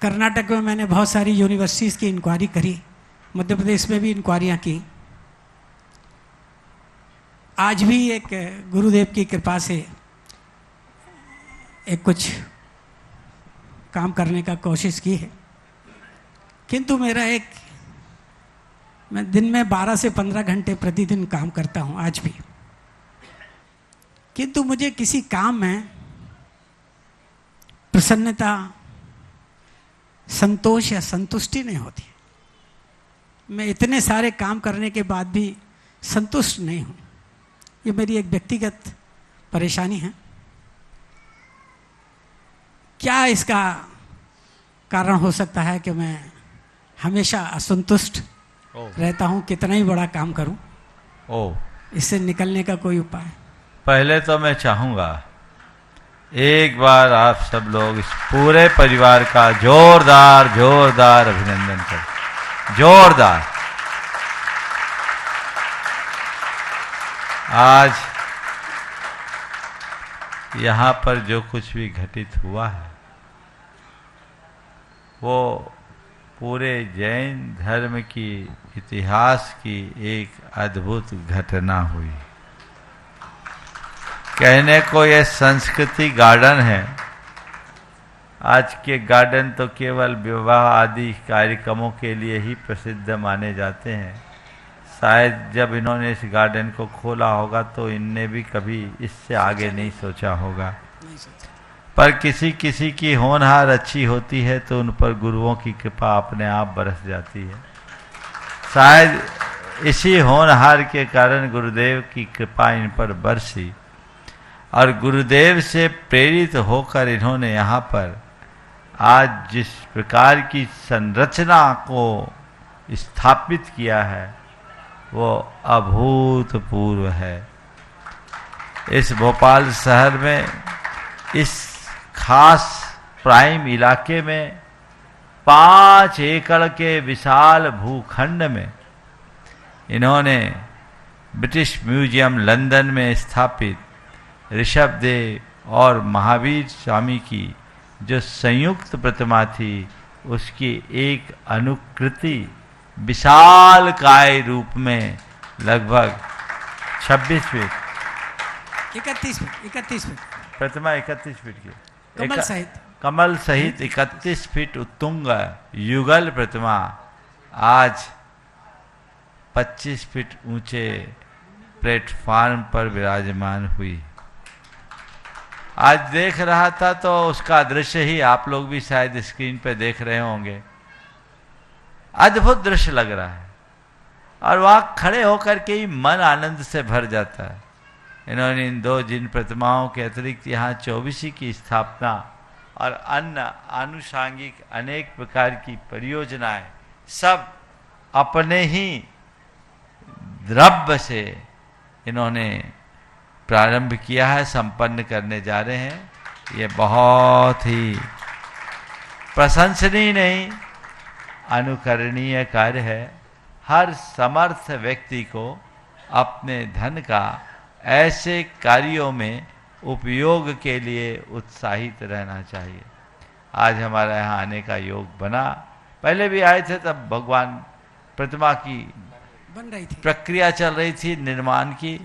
कर्नाटक में मैंने बहुत सारी यूनिवर्सिटीज़ की इंक्वायरी करी, मध्य प्रदेश में भी इंक्वायरियाँ की। आज भी एक गुरुदेव की कृपा से एक कुछ काम करने का कोशिश की है, किंतु मैं दिन में 12 से 15 घंटे प्रतिदिन काम करता हूँ आज भी, किंतु मुझे किसी काम में प्रसन्नता, संतोष या संतुष्टि नहीं होती। मैं इतने सारे काम करने के बाद भी संतुष्ट नहीं हूँ। ये मेरी एक व्यक्तिगत परेशानी है। क्या इसका कारण हो सकता है कि मैं हमेशा असंतुष्ट रहता हूँ, कितना ही बड़ा काम करूँ? इससे निकलने का कोई उपाय? पहले तो मैं चाहूँगा एक बार आप सब लोग इस पूरे परिवार का जोरदार जोरदार अभिनंदन करें। जोरदार। आज यहाँ पर जो कुछ भी घटित हुआ है वो पूरे जैन धर्म की इतिहास की एक अद्भुत घटना हुई। कहने को ये संस्कृति गार्डन है। आज के गार्डन तो केवल विवाह आदि कार्यक्रमों के लिए ही प्रसिद्ध माने जाते हैं। शायद जब इन्होंने इस गार्डन को खोला होगा तो इनने भी कभी इससे आगे नहीं सोचा होगा। पर किसी किसी की होनहार अच्छी होती है तो उन पर गुरुओं की कृपा अपने आप बरस जाती है। शायद इसी होनहार के कारण गुरुदेव की कृपा इन पर बरसी और गुरुदेव से प्रेरित होकर इन्होंने यहाँ पर आज जिस प्रकार की संरचना को स्थापित किया है वो अभूतपूर्व है। इस भोपाल शहर में इस खास प्राइम इलाके में 5 एकड़ के विशाल भूखंड में इन्होंने ब्रिटिश म्यूजियम लंदन में स्थापित ऋषभदेव और महावीर स्वामी की जो संयुक्त प्रतिमा थी उसकी एक अनुकृति विशाल काय रूप में लगभग 26 फीट 31 फीट प्रतिमा 31 फीट की कमल सहित 31 फीट उत्तुंग युगल प्रतिमा आज 25 फीट ऊंचे प्लेटफार्म पर विराजमान हुई। आज देख रहा था तो उसका दृश्य ही आप लोग भी शायद स्क्रीन पे देख रहे होंगे। अद्भुत दृश्य लग रहा है और वहां खड़े होकर के ही मन आनंद से भर जाता है। इन्होंने इन 2 जिन प्रतिमाओं के अतिरिक्त यहाँ 24 की स्थापना और अन्य आनुषांगिक अनेक प्रकार की परियोजनाएं सब अपने ही द्रव्य से इन्होंने प्रारंभ किया है, संपन्न करने जा रहे हैं। ये बहुत ही प्रशंसनीय नहीं अनुकरणीय कार्य है। हर समर्थ व्यक्ति को अपने धन का ऐसे कार्यों में उपयोग के लिए उत्साहित रहना चाहिए। आज हमारा यहाँ आने का योग बना। पहले भी आए थे तब भगवान प्रतिमा की बन रही थी, प्रक्रिया चल रही थी निर्माण की,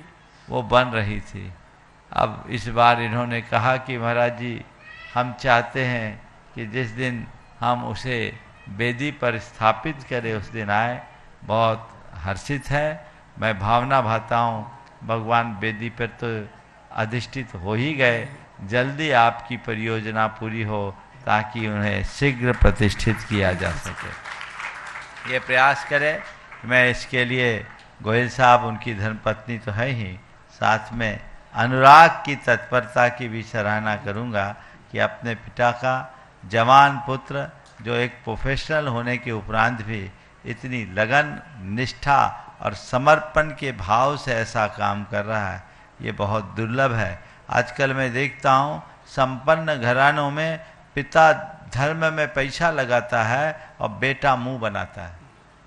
वो बन रही थी। अब इस बार इन्होंने कहा कि महाराज जी हम चाहते हैं कि जिस दिन हम उसे वेदी पर स्थापित करें उस दिन आए। बहुत हर्षित है, मैं भावना भाता हूँ। भगवान वेदी पर तो अधिष्ठित हो ही गए, जल्दी आपकी परियोजना पूरी हो ताकि उन्हें शीघ्र प्रतिष्ठित किया जा सके। ये प्रयास करें। मैं इसके लिए गोयल साहब उनकी धर्मपत्नी तो है ही, साथ में अनुराग की तत्परता की भी सराहना करूंगा कि अपने पिता का जवान पुत्र जो एक प्रोफेशनल होने के उपरांत भी इतनी लगन, निष्ठा और समर्पण के भाव से ऐसा काम कर रहा है, ये बहुत दुर्लभ है। आजकल मैं देखता हूँ संपन्न घरानों में पिता धर्म में पैसा लगाता है और बेटा मुंह बनाता है।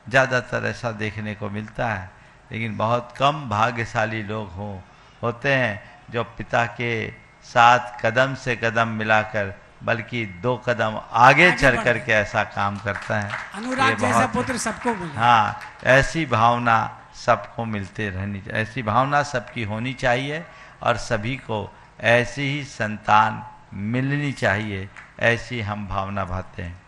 ज़्यादातर ऐसा देखने को मिलता है। लेकिन बहुत कम भाग्यशाली लोग होते हैं जो पिता के साथ कदम से कदम मिलाकर बल्कि 2 कदम आगे चल करके ऐसा काम करता है। अनुराग जैसा पुत्र सबको मिले। हाँ, ऐसी भावना सबको मिलते रहनी, ऐसी भावना सबकी होनी चाहिए और सभी को ऐसी ही संतान मिलनी चाहिए, ऐसी हम भावना भाते हैं।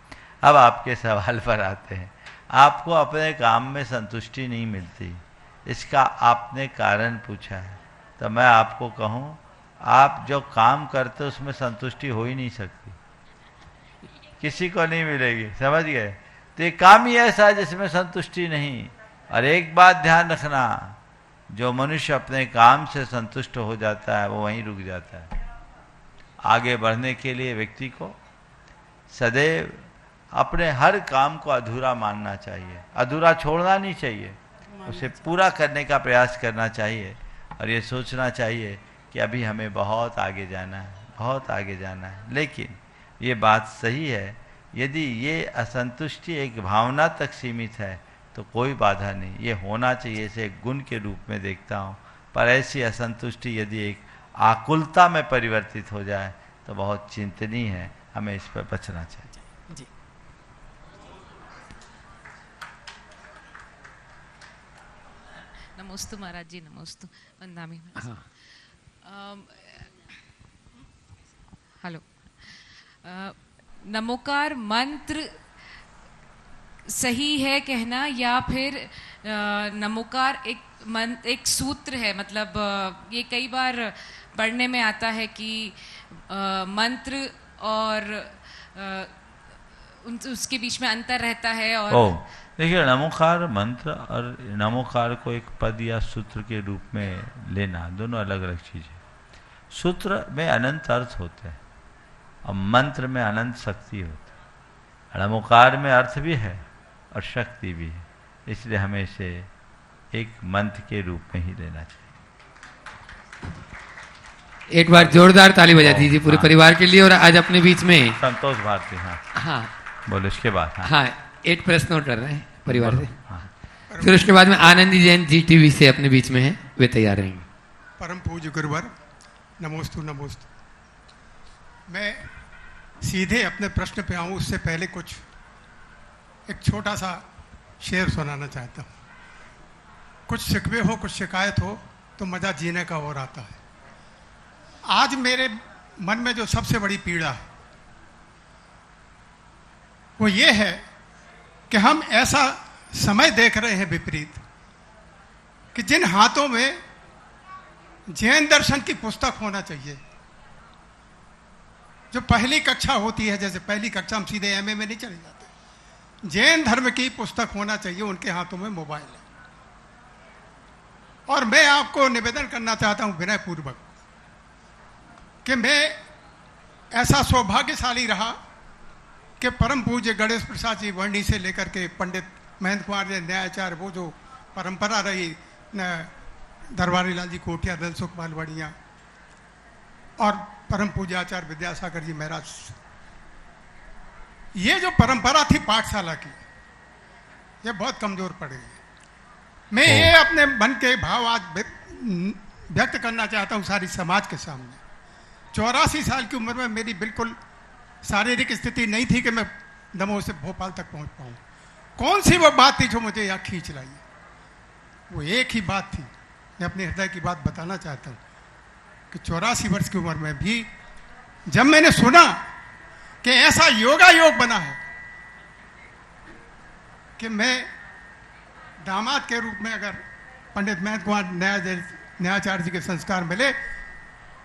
अब आपके सवाल पर आते हैं। आपको अपने काम में संतुष्टि नहीं मिलती, इसका आपने कारण पूछा है, तो मैं आपको कहूँ आप जो काम करते उसमें संतुष्टि हो ही नहीं सकती, किसी को नहीं मिलेगी, समझ गए? तो ये काम ही ऐसा है जिसमें संतुष्टि नहीं। और एक बात ध्यान रखना, जो मनुष्य अपने काम से संतुष्ट हो जाता है वो वहीं रुक जाता है। आगे बढ़ने के लिए व्यक्ति को सदैव अपने हर काम को अधूरा मानना चाहिए, अधूरा छोड़ना नहीं चाहिए, उसे पूरा करने का प्रयास करना चाहिए और ये सोचना चाहिए कि अभी हमें बहुत आगे जाना है, बहुत आगे जाना है। लेकिन ये बात सही है, यदि ये असंतुष्टि एक भावना तक सीमित है तो कोई बाधा नहीं, ये होना चाहिए, इसे एक गुण के रूप में देखता हूँ। पर ऐसी असंतुष्टि यदि एक आकुलता में परिवर्तित हो जाए तो बहुत चिंतनीय है, हमें इस पर बचना चाहिए। जी। नमोस्तु महाराज जी, नमोस्तु वंदामी। हेलो, नमोकार मंत्र सही है कहना या फिर नमोकार एक सूत्र है? मतलब ये कई बार पढ़ने में आता है कि मंत्र और उसके बीच में अंतर रहता है। और देखिए, नमोकार मंत्र और नमोकार को एक पद या सूत्र के रूप में लेना दोनों अलग अलग चीज़ है। सूत्र में अनंत अर्थ होते हैं और मंत्र में अनंत शक्ति होती है। नमोकार में अर्थ भी है और शक्ति भी है, इसलिए हमें इसे एक मंत्र के रूप में ही लेना चाहिए। एक बार जोरदार ताली बजा दीजिए पूरे परिवार के लिए। और आज अपने बीच में संतोष भारती, हाँ बोलो इसके बाद। हाँ, एक प्रश्न और कर रहे हैं परिवार से। फिर उसके बाद में आनंदी जैन जी टीवी से अपने बीच में है, वे तैयार रहेंगे। परम पूज्य गुरुवर, नमोस्तु नमोस्तु। मैं सीधे अपने प्रश्न पे आऊँ उससे पहले कुछ एक छोटा सा शेर सुनाना चाहता हूँ। कुछ शिकवे हो, कुछ शिकायत हो तो मज़ा जीने का और आता है। आज मेरे मन में जो सबसे बड़ी पीड़ा है वो ये है कि हम ऐसा समय देख रहे हैं विपरीत कि जिन हाथों में जैन दर्शन की पुस्तक होना चाहिए, जो पहली कक्षा होती है, जैसे पहली कक्षा हम सीधे एमए में नहीं चले जाते, जैन धर्म की पुस्तक होना चाहिए, उनके हाथों में मोबाइल है। और मैं आपको निवेदन करना चाहता हूं विनयपूर्वक कि मैं ऐसा सौभाग्यशाली रहा कि परम पूज्य गणेश प्रसाद जी वर्णी से लेकर के पंडित महेंद्र कुमार जी न्यायाचार्य, वो जो परंपरा रही दरबारी लाल जी कोटिया, दल सुख मालवड़िया और परम पूज्य आचार्य विद्यासागर जी महाराज, ये जो परंपरा थी पाठशाला की, ये बहुत कमजोर पड़ गई। मैं ये अपने मन के भाव आज व्यक्त करना चाहता हूँ सारी समाज के सामने। 84 साल की उम्र में मेरी बिल्कुल शारीरिक स्थिति नहीं थी कि मैं दमोह से भोपाल तक पहुंच पाऊँ। कौन सी वो बात थी जो मुझे यहाँ खींच लाई? वो एक ही बात थी। मैं अपने हृदय की बात बताना चाहता हूँ कि 84 वर्ष की उम्र में भी जब मैंने सुना कि ऐसा योगा योग बना है कि मैं दामाद के रूप में अगर पंडित महेंद्र कुमार न्यायाचार्य जी के संस्कार मिले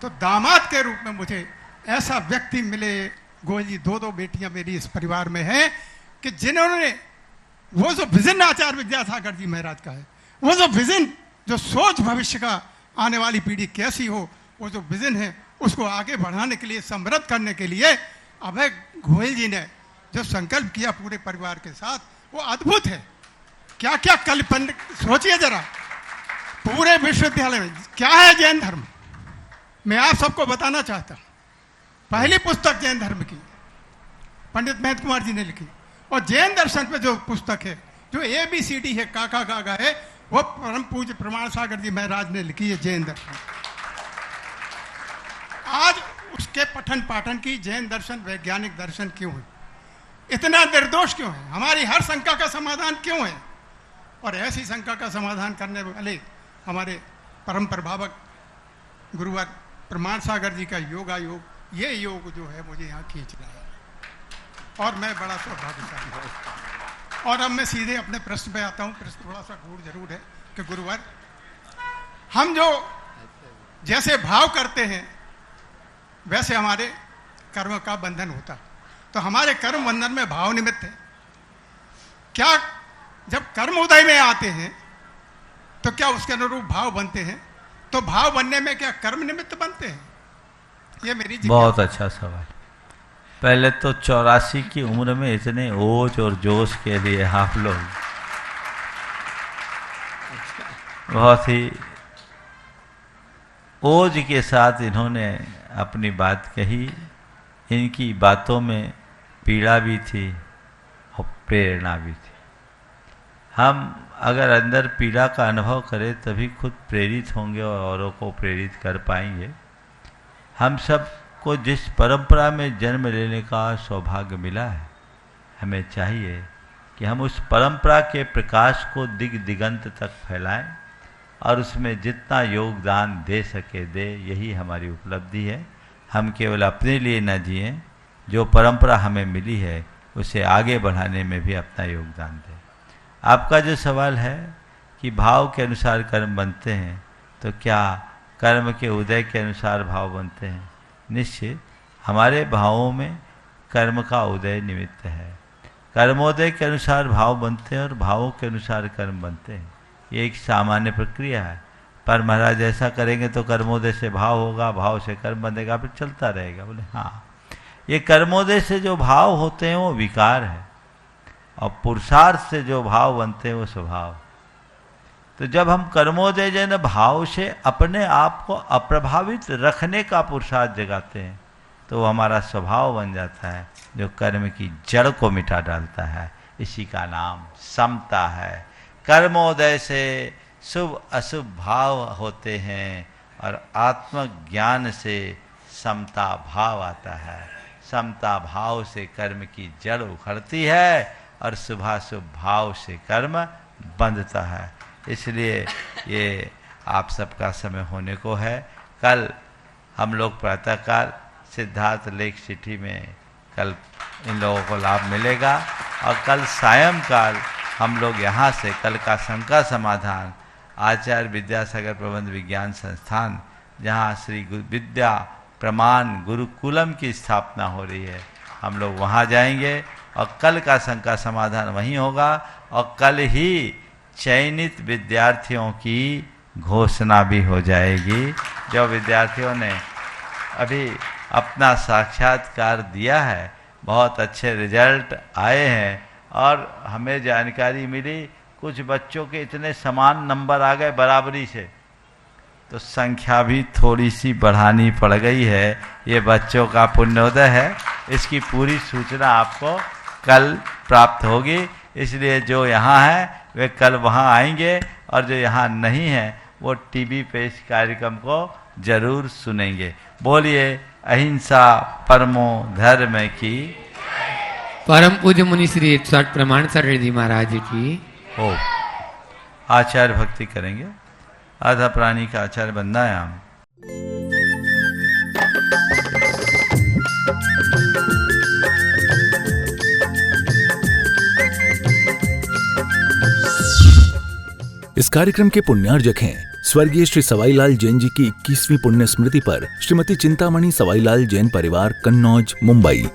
तो दामाद के रूप में मुझे ऐसा व्यक्ति मिले। गोयल जी, 2 बेटियां मेरी इस परिवार में हैं कि जिन्होंने वो जो विजन आचार्य विद्यासागर जी महाराज का है, वो जो विजन, जो सोच भविष्य का आने वाली पीढ़ी कैसी हो, वो जो विजन है उसको आगे बढ़ाने के लिए, समृद्ध करने के लिए अभय गोयल जी ने जो संकल्प किया पूरे परिवार के साथ, वो अद्भुत है। क्या क्या कल्पन, सोचिए जरा, पूरे विश्वविद्यालय में क्या है जैन धर्म, मैं आप सबको बताना चाहता हूं। पहली पुस्तक जैन धर्म की पंडित महेंद्र कुमार जी ने लिखी, और जैन दर्शन पे जो पुस्तक है, जो ABCD है, काका गागा है, वो परम पूज्य प्रमाण सागर जी महाराज ने लिखी है जैन दर्शन। आज उसके पठन पाठन की जैन दर्शन वैज्ञानिक दर्शन क्यों है, इतना निर्दोष क्यों है, हमारी हर शंका का समाधान क्यों है। और ऐसी शंका का समाधान करने वाले हमारे परम प्रभावक गुरुवर प्रमाण सागर जी का योगा योग, ये योग जो है मुझे यहाँ खींच रहा है और मैं बड़ा सौभाग्यशाली हूँ। और अब मैं सीधे अपने प्रश्न पे आता हूँ। प्रश्न थोड़ा सा गूढ़ जरूर है कि गुरुवर, हम जो जैसे भाव करते हैं वैसे हमारे कर्म का बंधन होता है, तो हमारे कर्म बंधन में भाव निमित्त है। क्या जब कर्म उदय में आते हैं तो क्या उसके अनुरूप भाव बनते हैं? तो भाव बनने में क्या कर्म निमित्त बनते हैं? ये मेरी बहुत अच्छा सवाल। पहले तो 84 की उम्र में इतने ओज और जोश के लिए आप लोग बहुत ही ओज के साथ इन्होंने अपनी बात कही। इनकी बातों में पीड़ा भी थी और प्रेरणा भी थी। हम अगर अंदर पीड़ा का अनुभव करें तभी खुद प्रेरित होंगे और औरों को प्रेरित कर पाएंगे। हम सब को जिस परंपरा में जन्म लेने का सौभाग्य मिला है, हमें चाहिए कि हम उस परंपरा के प्रकाश को दिग दिगंत तक फैलाएं और उसमें जितना योगदान दे सके दे। यही हमारी उपलब्धि है। हम केवल अपने लिए न जिएं, जो परंपरा हमें मिली है उसे आगे बढ़ाने में भी अपना योगदान दें। आपका जो सवाल है कि भाव के अनुसार कर्म बनते हैं, तो क्या कर्म के उदय के अनुसार भाव बनते हैं? निश्चित हमारे भावों में कर्म का उदय निमित्त है। कर्मोदय के अनुसार भाव बनते हैं और भावों के अनुसार कर्म बनते हैं। ये एक सामान्य प्रक्रिया है। पर महाराज ऐसा करेंगे तो कर्मोदय से भाव होगा, भाव से कर्म बनेगा, फिर चलता रहेगा। बोले हाँ, ये कर्मोदय से जो भाव होते हैं वो विकार है और पुरुषार्थ से जो भाव बनते हैं वो स्वभाव। तो जब हम कर्मोदय जन भाव से अपने आप को अप्रभावित रखने का पुरुषार्थ जगाते हैं तो वो हमारा स्वभाव बन जाता है, जो कर्म की जड़ को मिटा डालता है। इसी का नाम समता है। कर्मोदय से शुभ अशुभ भाव होते हैं और आत्मज्ञान से समता भाव आता है। समता भाव से कर्म की जड़ उखड़ती है और शुभाशुभ भाव से कर्म बंधता है। इसलिए ये आप सबका समय होने को है। कल हम लोग प्रातःकाल सिद्धार्थ लेक सिटी में कल इन लोगों को लाभ मिलेगा और कल सायंकाल हम लोग यहाँ से कल का शंका समाधान आचार्य विद्यासागर प्रबंध विज्ञान संस्थान, जहाँ श्री विद्या प्रमाण गुरुकुलम की स्थापना हो रही है, हम लोग वहाँ जाएंगे और कल का शंका समाधान वहीं होगा। और कल ही चयनित विद्यार्थियों की घोषणा भी हो जाएगी। जो विद्यार्थियों ने अभी अपना साक्षात्कार दिया है, बहुत अच्छे रिजल्ट आए हैं और हमें जानकारी मिली कुछ बच्चों के इतने समान नंबर आ गए बराबरी से, तो संख्या भी थोड़ी सी बढ़ानी पड़ गई है। ये बच्चों का पुण्योदय है। इसकी पूरी सूचना आपको कल प्राप्त होगी। इसलिए जो यहाँ हैं वे कल वहाँ आएंगे और जो यहाँ नहीं हैं वो टीवी पे इस कार्यक्रम को जरूर सुनेंगे। बोलिए अहिंसा परमो धर्म की। परम पूज्य मुनि श्री 108 प्रमाण सागर जी महाराज की हो। आचार्य भक्ति करेंगे। आधा प्राणी का आचार्य बंदायाम। इस कार्यक्रम के पुण्यार्जक हैं स्वर्गीय श्री सवाईलाल जैन जी की 21वीं पुण्य स्मृति पर श्रीमती चिंतामणि सवाईलाल जैन परिवार, कन्नौज, मुंबई।